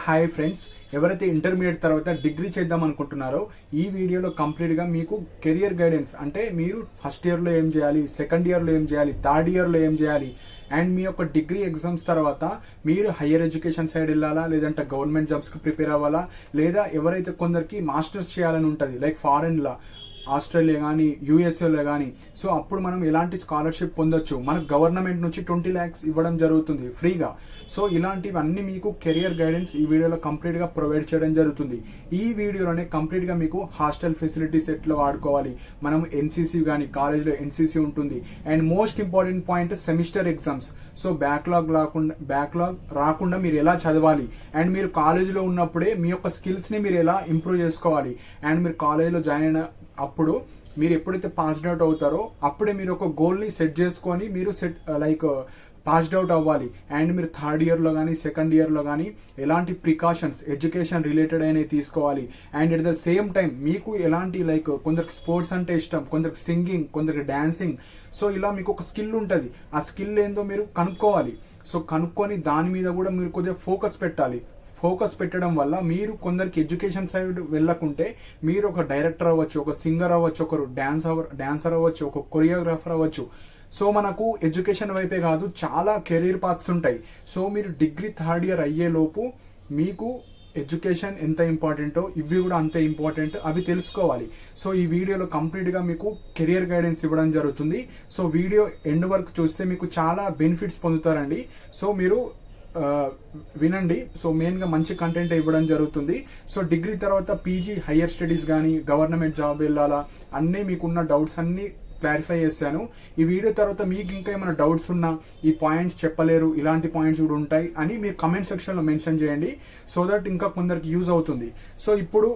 Hi friends, ఎవరైతే intermediate తర్వాత degree చేద్దాం అనుకుంటున్నారో ఈ వీడియోలో కంప్లీట్గా మీకు కెరియర్ గైడెన్స్ అంటే మీరు ఫస్ట్ ఇయర్లో ఏం చేయాలి, సెకండ్ ఇయర్లో ఏం చేయాలి, థర్డ్ ఇయర్లో ఏం చేయాలి అండ్ మీ యొక్క డిగ్రీ ఎగ్జామ్స్ తర్వాత మీరు హయ్యర్ ఎడ్యుకేషన్ సైడ్ వెళ్ళాలా, లేదంటే గవర్నమెంట్ జాబ్స్కి ప్రిపేర్ అవ్వాలా, లేదా ఎవరైతే కొందరికి మాస్టర్స్ చేయాలని ఉంటుంది లైక్ ఫారెన్లో ఆస్ట్రేలియా కానీ యూఎస్ఏలో కానీ. సో అప్పుడు మనం ఎలాంటి స్కాలర్షిప్ పొందొచ్చు, మనకు గవర్నమెంట్ నుంచి 20 lakhs ఇవ్వడం జరుగుతుంది ఫ్రీగా. సో ఇలాంటివన్నీ మీకు కెరియర్ గైడెన్స్ ఈ వీడియోలో కంప్లీట్గా ప్రొవైడ్ చేయడం జరుగుతుంది. ఈ వీడియోలోనే కంప్లీట్గా మీకు హాస్టల్ ఫెసిలిటీస్ ఎట్లా వాడుకోవాలి, మనం ఎన్సీసీ కానీ కాలేజ్లో ఎన్సీసీ ఉంటుంది and most important point semester exams. So backlog రాకుండా మీరు ఎలా చదవాలి అండ్ మీరు కాలేజీలో ఉన్నప్పుడే మీ యొక్క స్కిల్స్ని మీరు ఎలా ఇంప్రూవ్ చేసుకోవాలి అండ్ మీరు కాలేజీలో జాయిన్ అయిన అప్పుడు మీరు ఎప్పుడైతే పాస్డ్ అవుట్ అవుతారో అప్పుడే మీరు ఒక గోల్ని సెట్ చేసుకొని మీరు పాస్డ్ అవుట్ అవ్వాలి అండ్ మీరు థర్డ్ ఇయర్లో కానీ సెకండ్ ఇయర్లో కానీ ఎలాంటి ప్రికాషన్స్ ఎడ్యుకేషన్ రిలేటెడ్ అయినవి తీసుకోవాలి and at the same time మీకు ఎలాంటి కొందరికి స్పోర్ట్స్ అంటే ఇష్టం, కొందరికి సింగింగ్, కొందరికి డాన్సింగ్. సో ఇలా మీకు ఒక స్కిల్ ఉంటుంది, ఆ స్కిల్ ఏందో మీరు కనుక్కోవాలి. సో కనుక్కొని దాని మీద కూడా మీరు కొద్దిగా ఫోకస్ పెట్టడం వల్ల మీరు కొందరికి ఎడ్యుకేషన్ సైడ్ వెళ్ళకుంటే మీరు ఒక డైరెక్టర్ అవ్వచ్చు, ఒక సింగర్ అవ్వచ్చు, ఒకరు డాన్సర్ అవ్వచ్చు, ఒక కొరియోగ్రాఫర్ అవ్వచ్చు. సో మనకు ఎడ్యుకేషన్ వైపే కాదు చాలా కెరీర్ పాత్స్ ఉంటాయి. సో మీరు డిగ్రీ థర్డ్ ఇయర్ అయ్యేలోపు మీకు ఎడ్యుకేషన్ ఎంత ఇంపార్టెంటో ఇవి కూడా అంతే ఇంపార్టెంట్, అవి తెలుసుకోవాలి. సో ఈ వీడియోలో కంప్లీట్గా మీకు కెరియర్ గైడెన్స్ ఇవ్వడం జరుగుతుంది. సో వీడియో ఎండ్ వరకు చూస్తే మీకు చాలా బెనిఫిట్స్ పొందుతారండి. సో మీరు వినండి. సో మెయిన్గా మంచి కంటెంట్ ఇవ్వడం జరుగుతుంది. సో డిగ్రీ తర్వాత పీజీ హయ్యర్ స్టడీస్ కానీ గవర్నమెంట్ జాబ్ వెళ్ళాలా అన్నీ మీకున్న డౌట్స్ అన్నీ క్లారిఫై చేశాను. ఈ వీడియో తర్వాత మీకు ఇంకా ఏమైనా డౌట్స్ ఉన్నా, ఈ పాయింట్స్ చెప్పలేరు ఇలాంటి పాయింట్స్ కూడా ఉంటాయి అని మీరు కమెంట్ సెక్షన్లో మెన్షన్ చేయండి. సో దట్ ఇంకా కొందరికి యూజ్ అవుతుంది. సో ఇప్పుడు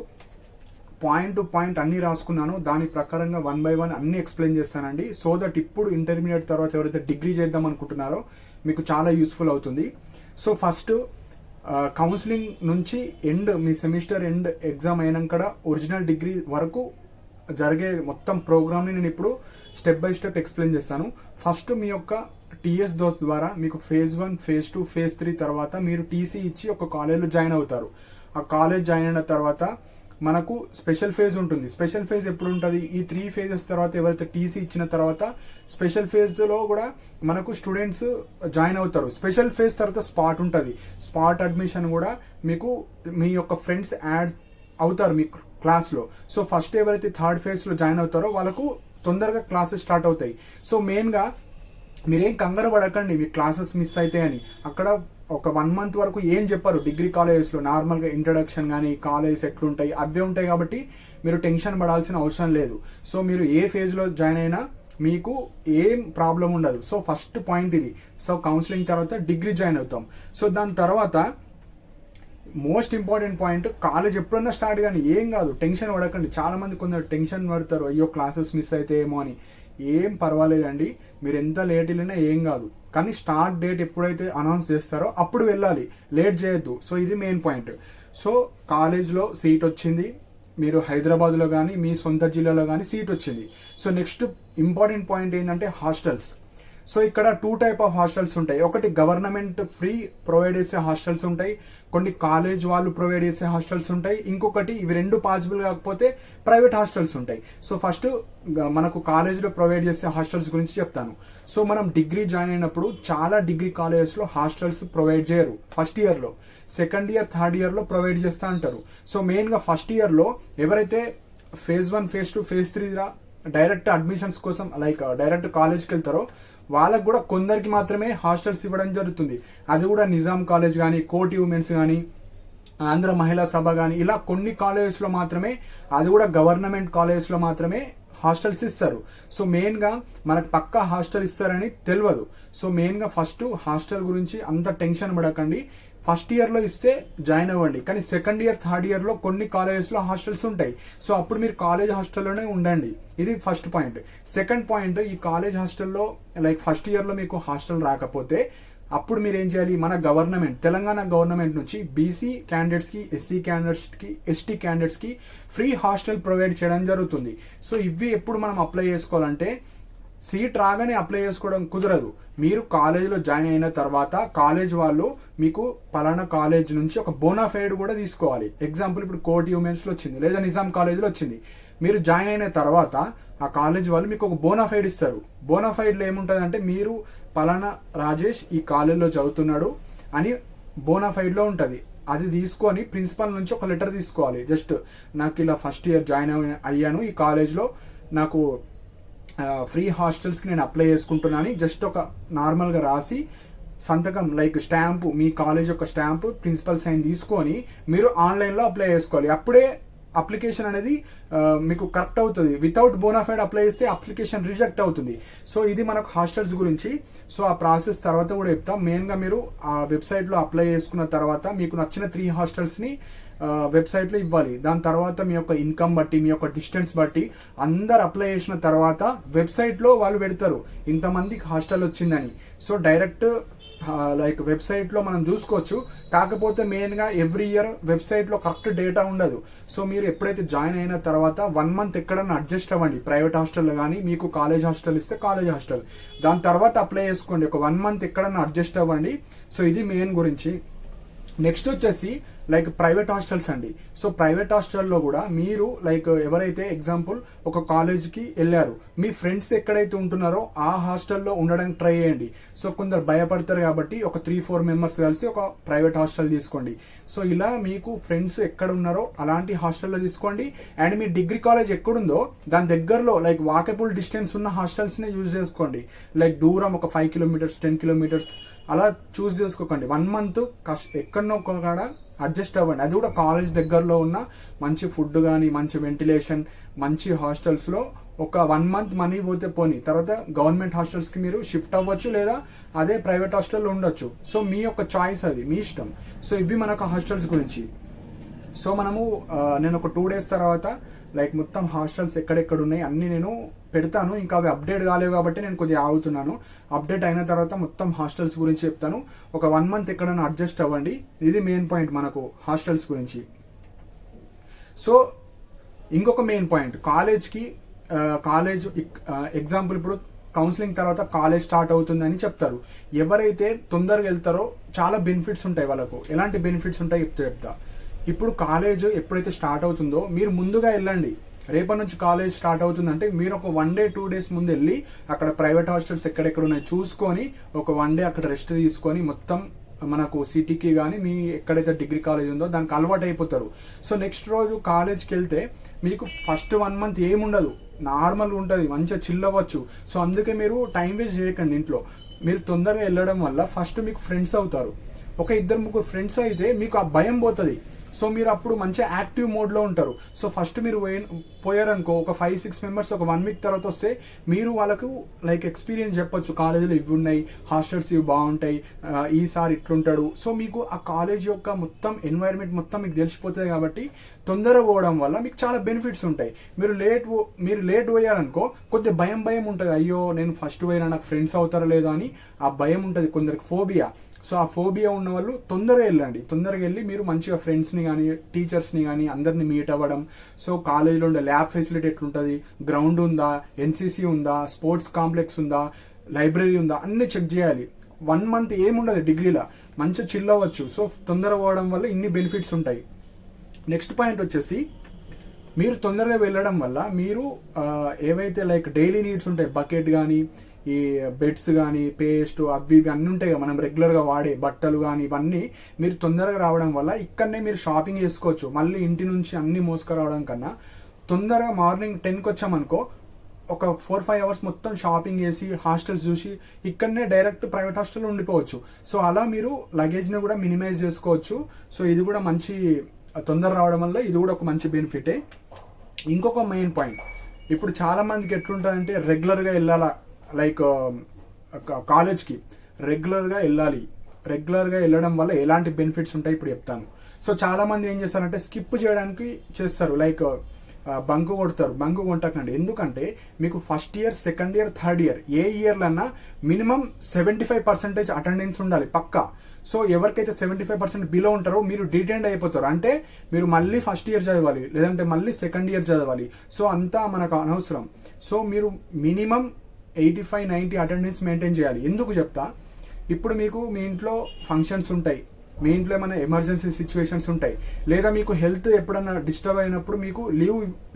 పాయింట్ టు పాయింట్ అన్ని రాసుకున్నాను, దాని ప్రకారంగా 1 by 1 అన్ని ఎక్స్ప్లెయిన్ చేస్తానండి. సో దట్ ఇప్పుడు ఇంటర్మీడియట్ తర్వాత ఎవరైతే డిగ్రీ చేద్దాం అనుకుంటున్నారో మీకు చాలా యూస్ఫుల్ అవుతుంది. సో ఫస్ట్ కౌన్సిలింగ్ నుంచి మీ సెమిస్టర్ ఎండ్ ఎగ్జామ్ అయినాక ఒరిజినల్ డిగ్రీ వరకు జరిగే మొత్తం ప్రోగ్రామ్ని నేను ఇప్పుడు స్టెప్ బై స్టెప్ ఎక్స్ప్లెయిన్ చేస్తాను. ఫస్ట్ మీ యొక్క టీఎస్ దోస్ ద్వారా మీకు phase 1, phase 2, phase 3 తర్వాత మీరు టీసీ ఇచ్చి ఒక కాలేజ్లో జాయిన్ అవుతారు. ఆ కాలేజ్ జాయిన్ అయిన తర్వాత మనకు స్పెషల్ ఫేజ్ ఉంటుంది. స్పెషల్ ఫేజ్ ఎప్పుడు ఉంటుంది, ఈ 3 phases తర్వాత ఎవరైతే టీసీ ఇచ్చిన తర్వాత స్పెషల్ ఫేజ్లో కూడా మనకు స్టూడెంట్స్ జాయిన్ అవుతారు. స్పెషల్ ఫేజ్ తర్వాత స్పాట్ ఉంటుంది. స్పాట్ అడ్మిషన్ కూడా మీకు మీ యొక్క ఫ్రెండ్స్ యాడ్ అవుతారు మీ క్లాస్లో. సో ఫస్ట్ ఎవరైతే థర్డ్ ఫేజ్లో జాయిన్ అవుతారో వాళ్ళకు తొందరగా క్లాసెస్ స్టార్ట్ అవుతాయి. సో మెయిన్గా మీరేం కంగారు పడకండి మీ క్లాసెస్ మిస్ అయితే అని. అక్కడ ఒక 1 month వరకు ఏం చెప్పారు డిగ్రీ కాలేజెస్లో, నార్మల్గా ఇంట్రడక్షన్ కానీ కాలేజెస్ ఎట్లుంటాయి అవే ఉంటాయి కాబట్టి మీరు టెన్షన్ పడాల్సిన అవసరం లేదు. సో మీరు ఏ ఫేజ్లో జాయిన్ అయినా మీకు ఏం ప్రాబ్లం ఉండదు. సో ఫస్ట్ పాయింట్ ఇది. సో కౌన్సిలింగ్ తర్వాత డిగ్రీ జాయిన్ అవుతాం. సో దాని తర్వాత మోస్ట్ ఇంపార్టెంట్ పాయింట్, కాలేజ్ ఎప్పుడన్నా స్టార్ట్ కానీ ఏం కాదు, టెన్షన్ పడకండి. చాలా మంది కొందరు టెన్షన్ పడతారు, అయ్యో క్లాసెస్ మిస్ అయితే ఏమో అని. ఏం పర్వాలేదండి, మీరు ఎంత లేట్ వెళ్ళినా ఏం కాదు. కానీ స్టార్ట్ డేట్ ఎప్పుడైతే అనౌన్స్ చేస్తారో అప్పుడు వెళ్ళాలి, లేట్ చేయొద్దు. సో ఇది మెయిన్ పాయింట్. సో కాలేజ్లో సీట్ వచ్చింది, మీరు హైదరాబాద్లో కానీ మీ సొంత జిల్లాలో కానీ సీట్ వచ్చింది. సో నెక్స్ట్ ఇంపార్టెంట్ పాయింట్ ఏంటంటే హాస్టల్స్. సో ఇక్కడ 2 type ఆఫ్ హాస్టల్స్ ఉంటాయి. ఒకటి గవర్నమెంట్ ఫ్రీ ప్రొవైడ్ చేసే హాస్టల్స్ ఉంటాయి, కొన్ని కాలేజ్ వాళ్ళు ప్రొవైడ్ చేసే హాస్టల్స్ ఉంటాయి, ఇంకొకటి ఇవి 2 పాసిబుల్ కాకపోతే ప్రైవేట్ హాస్టల్స్ ఉంటాయి. సో ఫస్ట్ మనకు కాలేజ్లో ప్రొవైడ్ చేసే హాస్టల్స్ గురించి చెప్తాను. సో మనం డిగ్రీ జాయిన్ అయినప్పుడు చాలా డిగ్రీ కాలేజెస్లో హాస్టల్స్ ప్రొవైడ్ చేయరు. ఫస్ట్ ఇయర్లో, సెకండ్ ఇయర్, థర్డ్ ఇయర్లో ప్రొవైడ్ చేస్తూ అంటారు. సో మెయిన్గా ఫస్ట్ ఇయర్లో ఎవరైతే phase 1, phase 2, phase 3 direct admissions కోసం డైరెక్ట్ కాలేజ్కి వెళ్తారో వాళ్ళకు కూడా కొందరికి మాత్రమే హాస్టల్స్ ఇవ్వడం జరుగుతుంది. అది కూడా నిజాం కాలేజ్ కానీ, కోటి ఉమెన్స్ కానీ, ఆంధ్ర మహిళా సభ కానీ ఇలా కొన్ని కాలేజెస్లో మాత్రమే, అది కూడా గవర్నమెంట్ కాలేజెస్లో మాత్రమే హాస్టల్స్ ఇస్తారు. సో మెయిన్గా మనకు పక్కా హాస్టల్ ఇస్తారని తెలియదు. సో మెయిన్గా ఫస్ట్ హాస్టల్ గురించి అంత టెన్షన్ పడకండి. ఫస్ట్ ఇయర్లో ఇస్తే జాయిన్ అవ్వండి, కానీ సెకండ్ ఇయర్, థర్డ్ ఇయర్లో కొన్ని కాలేజెస్లో హాస్టల్స్ ఉంటాయి. సో అప్పుడు మీరు కాలేజ్ హాస్టల్లోనే ఉండండి. ఇది ఫస్ట్ పాయింట్. సెకండ్ పాయింట్, ఈ కాలేజ్ హాస్టల్లో ఫస్ట్ ఇయర్లో మీకు హాస్టల్ రాకపోతే అప్పుడు మీరు ఏం చేయాలి, మన గవర్నమెంట్ తెలంగాణ గవర్నమెంట్ నుంచి బీసీ క్యాండిడేట్స్కి, ఎస్సీ క్యాండిడేట్స్కి, ఎస్టీ క్యాండిడేట్స్కి ఫ్రీ హాస్టల్ ప్రొవైడ్ చేయడం జరుగుతుంది. సో ఇవి ఎప్పుడు మనం అప్లై చేసుకోవాలంటే సీట్ రాగానే అప్లై చేసుకోవడం కుదరదు. మీరు కాలేజీలో జాయిన్ అయిన తర్వాత కాలేజ్ వాళ్ళు మీకు పలానా కాలేజ్ నుంచి ఒక బోనాఫైడ్ కూడా తీసుకోవాలి. ఎగ్జాంపుల్ ఇప్పుడు కోటి ఉమెన్స్లో వచ్చింది లేదా నిజాం కాలేజీలో వచ్చింది. మీరు జాయిన్ అయిన తర్వాత ఆ కాలేజ్ వాళ్ళు మీకు ఒక బోనాఫైడ్ ఇస్తారు. బోనాఫైడ్లో ఏముంటుంది అంటే మీరు పలానా రాజేష్ ఈ కాలేజీలో చదువుతున్నాడు అని బోనాఫైడ్లో ఉంటుంది. అది తీసుకొని ప్రిన్సిపల్ నుంచి ఒక లెటర్ తీసుకోవాలి. జస్ట్ నాకు ఇలా ఫస్ట్ ఇయర్ జాయిన్ అయ్యాను ఈ కాలేజ్లో, నాకు ఫ్రీ హాస్టల్స్కి నేను అప్లై చేసుకుంటున్నాను అని జస్ట్ ఒక నార్మల్గా రాసి సంతకం లైక్ స్టాంపు, మీ కాలేజ్ యొక్క స్టాంపు, ప్రిన్సిపల్ సైన్ తీసుకొని మీరు ఆన్లైన్లో అప్లై చేసుకోవాలి. అప్పుడే అప్లికేషన్ అనేది మీకు కరెక్ట్ అవుతుంది. వితౌట్ బోనాఫైడ్ అప్లై చేస్తే అప్లికేషన్ రిజెక్ట్ అవుతుంది. సో ఇది మనకు హాస్టల్స్ గురించి. సో ఆ ప్రాసెస్ తర్వాత కూడా చెప్తాం. మెయిన్గా మీరు ఆ వెబ్సైట్లో అప్లై చేసుకున్న తర్వాత మీకు నచ్చిన 3 హాస్టల్స్ని వెబ్సైట్లో ఇవ్వాలి. దాని తర్వాత మీ యొక్క ఇన్కమ్ బట్టి, మీ యొక్క డిస్టెన్స్ బట్టి అందరు అప్లై చేసిన తర్వాత వెబ్సైట్లో వాళ్ళు పెడతారు ఇంతమందికి హాస్టల్ వచ్చిందని. సో డైరెక్ట్ లైక్ వెబ్సైట్లో మనం చూసుకోవచ్చు. కాకపోతే మెయిన్గా ఎవ్రీ ఇయర్ వెబ్సైట్లో కరెక్ట్ డేటా ఉండదు. సో మీరు ఎప్పుడైతే జాయిన్ అయిన తర్వాత 1 మంత్ ఎక్కడన్నా అడ్జస్ట్ అవ్వండి. ప్రైవేట్ హాస్టల్లో కానీ మీకు కాలేజ్ హాస్టల్ ఇస్తే కాలేజ్ హాస్టల్, దాని తర్వాత అప్లై చేసుకోండి. ఒక 1 మంత్ ఎక్కడన్నా అడ్జస్ట్ అవ్వండి. సో ఇది మెయిన్ గురించి. నెక్స్ట్ వచ్చేసి లైక్ ప్రైవేట్ హాస్టల్స్ అండి. సో ప్రైవేట్ హాస్టల్లో కూడా మీరు లైక్ ఎవరైతే ఎగ్జాంపుల్ ఒక కాలేజ్కి వెళ్ళారు, మీ ఫ్రెండ్స్ ఎక్కడైతే ఉంటున్నారో ఆ హాస్టల్లో ఉండడానికి ట్రై చేయండి. సో కొందరు భయపడతారు కాబట్టి ఒక 3-4 మెంబర్స్ కలిసి ఒక ప్రైవేట్ హాస్టల్ తీసుకోండి. సో ఇలా మీకు ఫ్రెండ్స్ ఎక్కడ ఉన్నారో అలాంటి హాస్టల్లో తీసుకోండి. అండ్ మీ డిగ్రీ కాలేజ్ ఎక్కడుందో దాని దగ్గరలో లైక్ వాకబుల్ డిస్టెన్స్ ఉన్న హాస్టల్స్నే యూజ్ చేసుకోండి. లైక్ దూరం ఒక 5 కిలోమీటర్స్ 10 కిలోమీటర్స్ అలా చూస్ చేసుకోకండి. 1 మంత్ ఎక్కడనో ఒక అడ్జస్ట్ అవ్వండి. అది కూడా కాలేజ్ దగ్గరలో ఉన్న మంచి ఫుడ్ కానీ, మంచి వెంటిలేషన్, మంచి హాస్టల్స్లో ఒక 1 మంత్ మనీ పోతే పోని, తర్వాత గవర్నమెంట్ హాస్టల్స్కి మీరు షిఫ్ట్ అవ్వచ్చు లేదా అదే ప్రైవేట్ హాస్టల్లో ఉండొచ్చు. సో మీ యొక్క చాయిస్, అది మీ ఇష్టం. సో ఇవి మనకు హాస్టల్స్ గురించి. సో మనము నేను ఒక 2 days తర్వాత లైక్ మొత్తం హాస్టల్స్ ఎక్కడెక్కడ ఉన్నాయి అన్నీ నేను పెడతాను. ఇంకా అవి అప్డేట్ కాలేవు కాబట్టి నేను కొద్దిగా ఆగుతున్నాను. అప్డేట్ అయిన తర్వాత మొత్తం హాస్టల్స్ గురించి చెప్తాను. ఒక 1 మంత్ ఎక్కడైనా అడ్జస్ట్ అవ్వండి. ఇది మెయిన్ పాయింట్ మనకు హాస్టల్స్ గురించి. సో ఇంకొక మెయిన్ పాయింట్, కాలేజ్ ఎగ్జాంపుల్ ఇప్పుడు కౌన్సిలింగ్ తర్వాత కాలేజ్ స్టార్ట్ అవుతుందని చెప్తారు. ఎవరైతే తొందరగా వెళ్తారో చాలా బెనిఫిట్స్ ఉంటాయి వాళ్ళకు. ఎలాంటి బెనిఫిట్స్ ఉంటాయి చెప్తా. ఇప్పుడు కాలేజ్ ఎప్పుడైతే స్టార్ట్ అవుతుందో మీరు ముందుగా వెళ్ళండి. రేపటి నుంచి కాలేజ్ స్టార్ట్ అవుతుందంటే మీరు ఒక 1 day 2 days ముందు వెళ్ళి అక్కడ ప్రైవేట్ హాస్టల్స్ ఎక్కడెక్కడ ఉన్నాయి చూసుకొని ఒక 1 day అక్కడ రెస్ట్ తీసుకొని మొత్తం మనకు సిటీకి కానీ మీ ఎక్కడైతే డిగ్రీ కాలేజ్ ఉందో దానికి అలవాటు అయిపోతారు. సో నెక్స్ట్ రోజు కాలేజ్కి వెళ్తే మీకు ఫస్ట్ 1 month ఏముండదు, నార్మల్గా ఉంటుంది, మంచిగా చిల్ అవ్వచ్చు. సో అందుకే మీరు టైం వేస్ట్ చేయకండి ఇంట్లో. మీరు తొందరగా వెళ్ళడం వల్ల ఫస్ట్ మీకు ఫ్రెండ్స్ అవుతారు. ఒక 2-3 ఫ్రెండ్స్ అయితే మీకు ఆ భయం పోతుంది. సో మీరు అప్పుడు మంచిగా యాక్టివ్ మోడ్లో ఉంటారు. సో ఫస్ట్ మీరు పోయారనుకో ఒక 5-6 మెంబర్స్ ఒక 1 week తర్వాత వస్తే మీరు వాళ్ళకు లైక్ ఎక్స్పీరియన్స్ చెప్పొచ్చు, కాలేజీలో ఇవి ఉన్నాయి, హాస్టల్స్ ఇవి బాగుంటాయి, ఈసారి ఇట్లుంటాడు. సో మీకు ఆ కాలేజ్ యొక్క మొత్తం ఎన్వైరన్మెంట్ మొత్తం మీకు తెలిసిపోతుంది. కాబట్టి తొందరగా పోవడం వల్ల మీకు చాలా బెనిఫిట్స్ ఉంటాయి. మీరు లేట్ పోయారనుకో కొద్దిగా భయం ఉంటుంది. అయ్యో నేను ఫస్ట్ పోయినా నాకు ఫ్రెండ్స్ అవుతారో లేదో అని ఆ భయం ఉంటుంది, కొందరికి ఫోబియా. సో ఆ ఫోబియా ఉన్న వాళ్ళు తొందరగా వెళ్ళండి. తొందరగా వెళ్ళి మీరు మంచిగా ఫ్రెండ్స్ని కానీ టీచర్స్ని కానీ అందరినీ మీట్ అవ్వడం. సో కాలేజీలో ఉండే ల్యాబ్ ఫెసిలిటీ ఎట్లుంటుంది, గ్రౌండ్ ఉందా, ఎన్సీసీ ఉందా, స్పోర్ట్స్ కాంప్లెక్స్ ఉందా, లైబ్రరీ ఉందా, అన్నీ చెక్ చేయాలి. 1 month ఏముండదు డిగ్రీలో, మంచిగా చిల్ అవ్వచ్చు. సో తొందరగా పోవడం వల్ల ఇన్ని బెనిఫిట్స్ ఉంటాయి. నెక్స్ట్ పాయింట్ వచ్చేసి మీరు తొందరగా వెళ్ళడం వల్ల మీరు ఏవైతే లైక్ డైలీ నీడ్స్ ఉంటాయి, బకెట్ కానీ ఈ బెడ్స్ కానీ పేస్ట్ అవి అన్నీ ఉంటాయి కదా మనం రెగ్యులర్గా వాడే బట్టలు కానీ, ఇవన్నీ మీరు తొందరగా రావడం వల్ల ఇక్కడనే మీరు షాపింగ్ చేసుకోవచ్చు. మళ్ళీ ఇంటి నుంచి అన్నీ మోసుకురావడం కన్నా తొందరగా మార్నింగ్ 10కి వచ్చామనుకో ఒక 4-5 hours మొత్తం షాపింగ్ చేసి హాస్టల్స్ చూసి ఇక్కడనే డైరెక్ట్ ప్రైవేట్ హాస్టల్లో ఉండిపోవచ్చు. సో అలా మీరు లగేజ్ని కూడా మినిమైజ్ చేసుకోవచ్చు. సో ఇది కూడా మంచి తొందర రావడం వల్ల ఇది కూడా ఒక మంచి బెనిఫిటే. ఇంకొక మెయిన్ పాయింట్, ఇప్పుడు చాలా మందికి ఎట్లుంటుందంటే రెగ్యులర్గా వెళ్ళాలా, లైక్ కాలేజ్కి రెగ్యులర్గా వెళ్ళడం వల్ల ఎలాంటి బెనిఫిట్స్ ఉంటాయి ఇప్పుడు చెప్తాను. సో చాలా మంది ఏం చేస్తారంటే స్కిప్ చేయడానికి చేస్తారు, లైక్ బంక్ కొడతారు. బంక్ కొట్టకండి. ఎందుకంటే మీకు first year, second year, third year ఏ ఇయర్లన్నా మినిమం 75% అటెండెన్స్ ఉండాలి పక్కా. సో ఎవరికైతే 75% బిలో ఉంటారో మీరు డిటెండ్ అయిపోతారు. అంటే మీరు మళ్ళీ ఫస్ట్ ఇయర్ చదవాలి, లేదంటే మళ్ళీ సెకండ్ ఇయర్ చదవాలి. సో అంతా మనకు అనవసరం. సో మీరు మినిమం 85-90 అటెండెన్స్ మెయింటైన్ చేయాలి. ఎందుకు చెప్తా, ఇప్పుడు మీకు మీ ఇంట్లో ఫంక్షన్స్ ఉంటాయి, మీ ఇంట్లో ఏమైనా ఎమర్జెన్సీ సిచ్యువేషన్స్ ఉంటాయి, లేదా మీకు హెల్త్ ఎప్పుడన్నా డిస్టర్బ్ అయినప్పుడు మీకు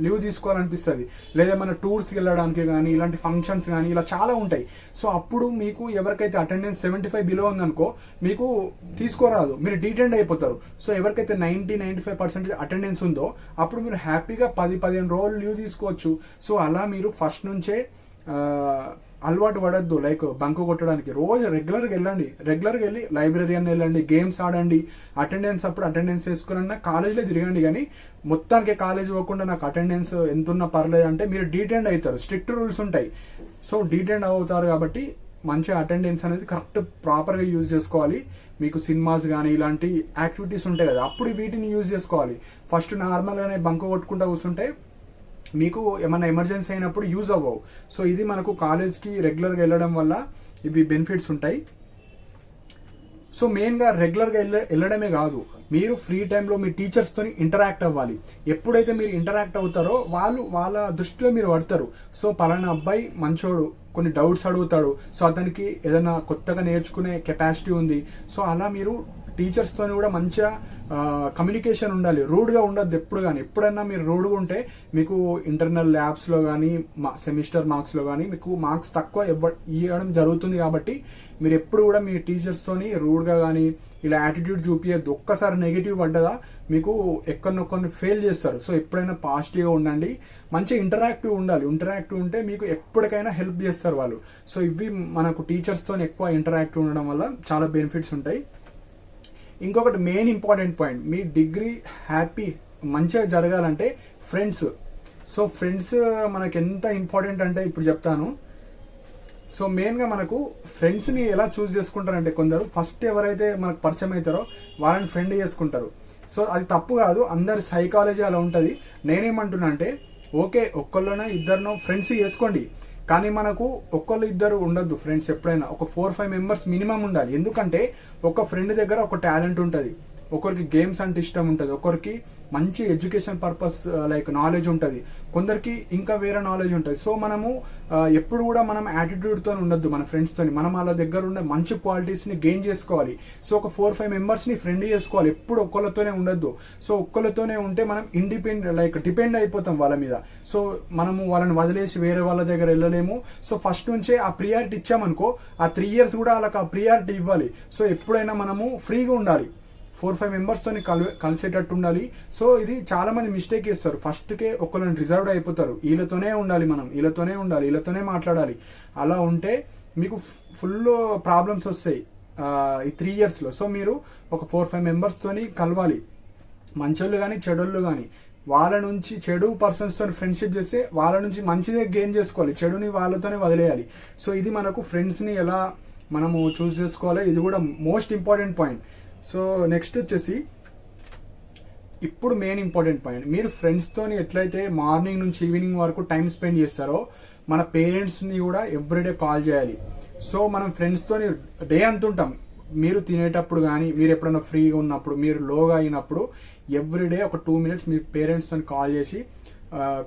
లీవ్ తీసుకోవాలనిపిస్తుంది, లేదా ఏమైనా టూర్స్కి వెళ్ళడానికి కానీ ఇలాంటి ఫంక్షన్స్ కానీ ఇలా చాలా ఉంటాయి. సో అప్పుడు మీకు ఎవరికైతే అటెండెన్స్ 75 బిలో ఉందనుకో మీకు తీసుకోరాదు, మీరు డీటెండ్ అయిపోతారు. సో ఎవరికైతే 90-95% అటెండెన్స్ ఉందో అప్పుడు మీరు హ్యాపీగా 10-15 రోజులు లీవ్ తీసుకోవచ్చు. సో అలా మీరు ఫస్ట్ నుంచే అలవాటు పడద్దు, లైక్ బంకు కొట్టడానికి. రోజు రెగ్యులర్గా వెళ్ళి లైబ్రరీ అని వెళ్ళండి, గేమ్స్ ఆడండి, అటెండెన్స్ వేసుకున్నా కాలేజీలో తిరగండి. కానీ మొత్తానికి కాలేజ్ పోకుండా నాకు అటెండెన్స్ ఎంత ఉన్నా పర్లేదు అంటే మీరు డీటెండ్ అవుతారు, స్ట్రిక్ట్ రూల్స్ ఉంటాయి. సో డీటెండ్ అవుతారు కాబట్టి మంచిగా అటెండెన్స్ అనేది కరెక్ట్ ప్రాపర్గా యూజ్ చేసుకోవాలి. మీకు సినిమాస్ కానీ ఇలాంటి యాక్టివిటీస్ ఉంటాయి కదా, అప్పుడు వీటిని యూజ్ చేసుకోవాలి. ఫస్ట్ నార్మల్గానే బంకు కొట్టుకుంటూ కూర్చుంటే మీకు ఏమైనా ఎమర్జెన్సీ అయినప్పుడు యూజ్ అవ్వవు. సో ఇది మనకు కాలేజ్కి రెగ్యులర్గా వెళ్ళడం వల్ల ఇవి బెనిఫిట్స్ ఉంటాయి. సో మెయిన్గా రెగ్యులర్గా వెళ్ళడమే కాదు, మీరు ఫ్రీ టైంలో మీ టీచర్స్తో ఇంటరాక్ట్ అవ్వాలి. ఎప్పుడైతే మీరు ఇంటరాక్ట్ అవుతారో వాళ్ళ దృష్టిలో మీరు పడతారు. సో పలానా అబ్బాయి మంచోడు, కొన్ని డౌట్స్ అడుగుతాడు, సో అతనికి ఏదైనా కొత్తగా నేర్చుకునే కెపాసిటీ ఉంది. సో అలా మీరు టీచర్స్తో కూడా మంచిగా కమ్యూనికేషన్ ఉండాలి, రూడ్గా ఉండద్దు ఎప్పుడు. కానీ ఎప్పుడైనా మీరు రూడ్గా ఉంటే మీకు ఇంటర్నల్ ల్యాబ్స్లో కానీ సెమిస్టర్ మార్క్స్లో కానీ మీకు మార్క్స్ తక్కువ ఇవ్వడం జరుగుతుంది. కాబట్టి మీరు ఎప్పుడు కూడా మీ టీచర్స్తోని రూడ్గా కానీ ఇలా యాటిట్యూడ్ చూపించద్దు. ఒక్కసారి నెగిటివ్ పడ్డదా మీకు ఎక్కడనొక్కరిని ఫెయిల్ చేస్తారు. సో ఎప్పుడైనా పాజిటివ్గా ఉండండి, మంచిగా ఇంటరాక్టివ్ ఉండాలి. ఇంటరాక్టివ్ ఉంటే మీకు ఎప్పటికైనా హెల్ప్ చేస్తారు వాళ్ళు. సో ఇవి మనకు టీచర్స్తో ఎక్కువ ఇంటరాక్టివ్ ఉండడం వల్ల చాలా బెనిఫిట్స్ ఉంటాయి. ఇంకొకటి మెయిన్ ఇంపార్టెంట్ పాయింట్, మీ డిగ్రీ మంచిగా జరగాలంటే ఫ్రెండ్స్. సో ఫ్రెండ్స్ మనకి ఎంత ఇంపార్టెంట్ అంటే ఇప్పుడు చెప్తాను. సో మెయిన్గా మనకు ఫ్రెండ్స్ని ఎలా చూస్ చేసుకుంటారంటే కొందరు ఫస్ట్ ఎవరైతే మనకు పరిచయం అవుతారో వాళ్ళని ఫ్రెండ్ చేసుకుంటారు. సో అది తప్పు కాదు, అందరి సైకాలజీ అలా ఉంటుంది. నేనేమంటున్నా అంటే ఓకే ఒక్కళ్ళనో ఇద్దరినో ఫ్రెండ్స్ చేసుకోండి, కానీ మనకు ఒక్కళ్ళు ఇద్దరు ఉండొద్దు ఫ్రెండ్స్. ఎప్పుడైనా ఒక 4-5 మెంబర్స్ మినిమం ఉండాలి. ఎందుకంటే ఒక ఫ్రెండ్ దగ్గర ఒక టాలెంట్ ఉంటుంది, ఒకరికి గేమ్స్ అంటే ఇష్టం ఉంటుంది, ఒకరికి మంచి ఎడ్యుకేషన్ పర్పస్ లైక్ నాలెడ్జ్ ఉంటుంది, కొందరికి ఇంకా వేరే నాలెడ్జ్ ఉంటుంది. సో మనము ఎప్పుడు కూడా మనం యాటిట్యూడ్తో ఉండొద్దు మన ఫ్రెండ్స్తో. మనం వాళ్ళ దగ్గర ఉండే మంచి క్వాలిటీస్ని గెయిన్ చేసుకోవాలి. సో ఒక 4-5 మెంబర్స్ని ఫ్రెండ్ చేసుకోవాలి, ఎప్పుడు ఒక్కళ్ళతోనే ఉండొద్దు. సో ఒక్కళ్ళతోనే ఉంటే మనం డిపెండ్ అయిపోతాం వాళ్ళ మీద. సో మనము వాళ్ళని వదిలేసి వేరే వాళ్ళ దగ్గర వెళ్ళలేము. సో ఫస్ట్ నుంచే ఆ ప్రియారిటీ ఇచ్చామనుకో, ఆ 3 years కూడా వాళ్ళకి ఆ ప్రియారిటీ ఇవ్వాలి. సో ఎప్పుడైనా మనము ఫ్రీగా ఉండాలి, 4-5 మెంబర్స్తో కలిసేటట్టు ఉండాలి. సో ఇది చాలా మంది మిస్టేక్ చేస్తారు, ఫస్ట్కే ఒకళ్ళని రిజర్వ్డ్ అయిపోతారు. వీళ్ళతోనే ఉండాలి, వీళ్ళతోనే మాట్లాడాలి. అలా ఉంటే మీకు ఫుల్ ప్రాబ్లమ్స్ వస్తాయి ఈ 3 yearsలో. సో మీరు ఒక 4-5 మెంబర్స్తో కలవాలి, మంచోళ్ళు కానీ చెడోళ్ళు కానీ. వాళ్ళ నుంచి చెడు పర్సన్స్తో ఫ్రెండ్షిప్ చేస్తే వాళ్ళ నుంచి మంచిదే గెయిన్ చేసుకోవాలి, చెడుని వాళ్ళతోనే వదిలేయాలి. సో ఇది మనకు ఫ్రెండ్స్ని ఎలా మనము చూస్ చేసుకోవాలి, ఇది కూడా most important point. So next వచ్చేసి ఇప్పుడు మెయిన్ ఇంపార్టెంట్ పాయింట్, మీరు ఫ్రెండ్స్తోని ఎట్లయితే మార్నింగ్ నుంచి ఈవినింగ్ వరకు టైం స్పెండ్ చేస్తారో మన పేరెంట్స్ని కూడా ఎవ్రీడే కాల్ చేయాలి. సో మనం ఫ్రెండ్స్తోని డే అంతుంటాం, మీరు తినేటప్పుడు కానీ మీరు ఎప్పుడైనా ఫ్రీగా ఉన్నప్పుడు మీరు లోగా అయినప్పుడు ఎవ్రీడే ఒక 2 minutes మీ పేరెంట్స్తో కాల్ చేసి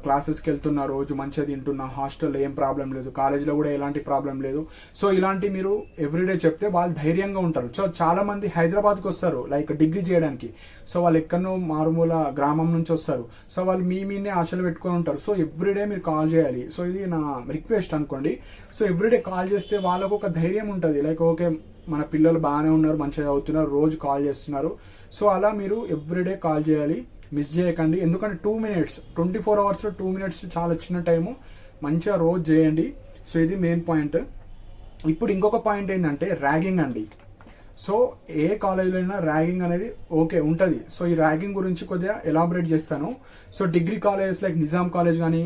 క్లాసెస్కి వెళ్తున్నా, రోజు మంచిగా తింటున్నా, హాస్టల్లో ఏం ప్రాబ్లం లేదు, కాలేజ్లో కూడా ఎలాంటి ప్రాబ్లం లేదు. సో ఇలాంటి మీరు ఎవ్రీడే చెప్తే వాళ్ళు ధైర్యంగా ఉంటారు. సో చాలా మంది హైదరాబాద్కి వస్తారు లైక్ డిగ్రీ చేయడానికి. సో వాళ్ళు ఎక్కడనో మారుమూల గ్రామం నుంచి వస్తారు. సో వాళ్ళు మీనే ఆశలు పెట్టుకొని ఉంటారు. సో ఎవ్రీడే మీరు కాల్ చేయాలి. సో ఇది నా రిక్వెస్ట్ అనుకోండి. సో ఎవ్రీడే కాల్ చేస్తే వాళ్ళకు ఒక ధైర్యం ఉంటుంది, లైక్ ఓకే మన పిల్లలు బాగానే ఉన్నారు, మంచిగా చదువుతున్నారు, రోజు కాల్ చేస్తున్నారు. సో అలా మీరు ఎవ్రీడే కాల్ చేయాలి, మిస్ చేయకండి. ఎందుకంటే 2 minutes 24 hours 2 minutes చాలా చిన్న టైము, మంచిగా రోజు చేయండి. సో ఇది మెయిన్ పాయింట్. ఇప్పుడు ఇంకొక పాయింట్ ఏంటంటే ర్యాగింగ్ అండి. సో ఏ కాలేజీలో అయినా ర్యాగింగ్ అనేది ఓకే ఉంటుంది. సో ఈ ర్యాగింగ్ గురించి కొద్దిగా ఎలాబరేట్ చేస్తాను. So degree colleges like Nizam college కానీ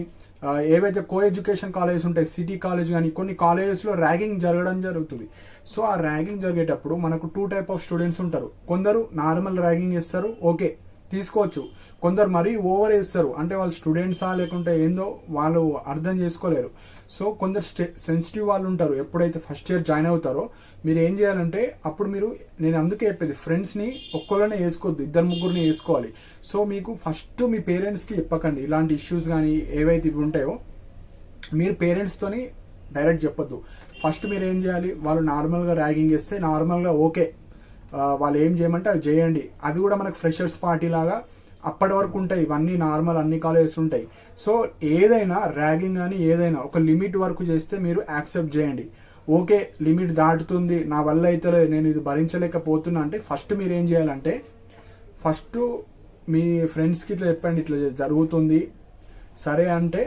ఏవైతే కో ఎడ్యుకేషన్ కాలేజెస్ ఉంటాయి, సిటీ కాలేజ్ కానీ కొన్ని కాలేజెస్లో ర్యాగింగ్ జరగడం జరుగుతుంది. సో ఆ ర్యాగింగ్ జరిగేటప్పుడు మనకు 2 types ఆఫ్ స్టూడెంట్స్ ఉంటారు. కొందరు నార్మల్ ర్యాగింగ్ చేస్తారు, ఓకే తీసుకోవచ్చు. కొందరు మరీ ఓవర్ చేస్తారు, అంటే వాళ్ళు స్టూడెంట్సా లేకుంటే ఏందో వాళ్ళు అర్థం చేసుకోలేరు. సో కొందరు సెన్సిటివ్ వాళ్ళు ఉంటారు. ఎప్పుడైతే ఫస్ట్ ఇయర్ జాయిన్ అవుతారో మీరు ఏం చేయాలంటే అప్పుడు నేను అందుకే చెప్పేది ఫ్రెండ్స్ని ఒక్కళ్ళనే వేసుకోవద్దు, 2-3 వేసుకోవాలి. సో మీకు ఫస్ట్ మీ పేరెంట్స్కి చెప్పకండి ఇలాంటి ఇష్యూస్ కానీ ఏవైతే ఇవి ఉంటాయో. మీరు పేరెంట్స్తోని డైరెక్ట్ చెప్పొద్దు. ఫస్ట్ మీరు ఏం చేయాలి, వాళ్ళు నార్మల్గా ర్యాగింగ్ చేస్తే నార్మల్గా ఓకే, వాళ్ళు ఏం చేయమంటే అవి చేయండి. అది కూడా మనకు ఫ్రెషర్స్ పార్టీ లాగా అప్పటి వరకు ఉంటాయి, ఇవన్నీ నార్మల్ అన్ని కాలేజెస్ ఉంటాయి. సో ఏదైనా ర్యాగింగ్ కానీ ఏదైనా ఒక లిమిట్ వరకు చేస్తే మీరు యాక్సెప్ట్ చేయండి. ఓకే లిమిట్ దాటుతుంది, నా వల్ల అయితే నేను ఇది భరించలేకపోతున్నా అంటే ఫస్ట్ మీరు ఏం చేయాలంటే, ఫస్ట్ మీ ఫ్రెండ్స్కి ఇట్లా చెప్పండి, ఇట్లా జరుగుతుంది సరే అంటే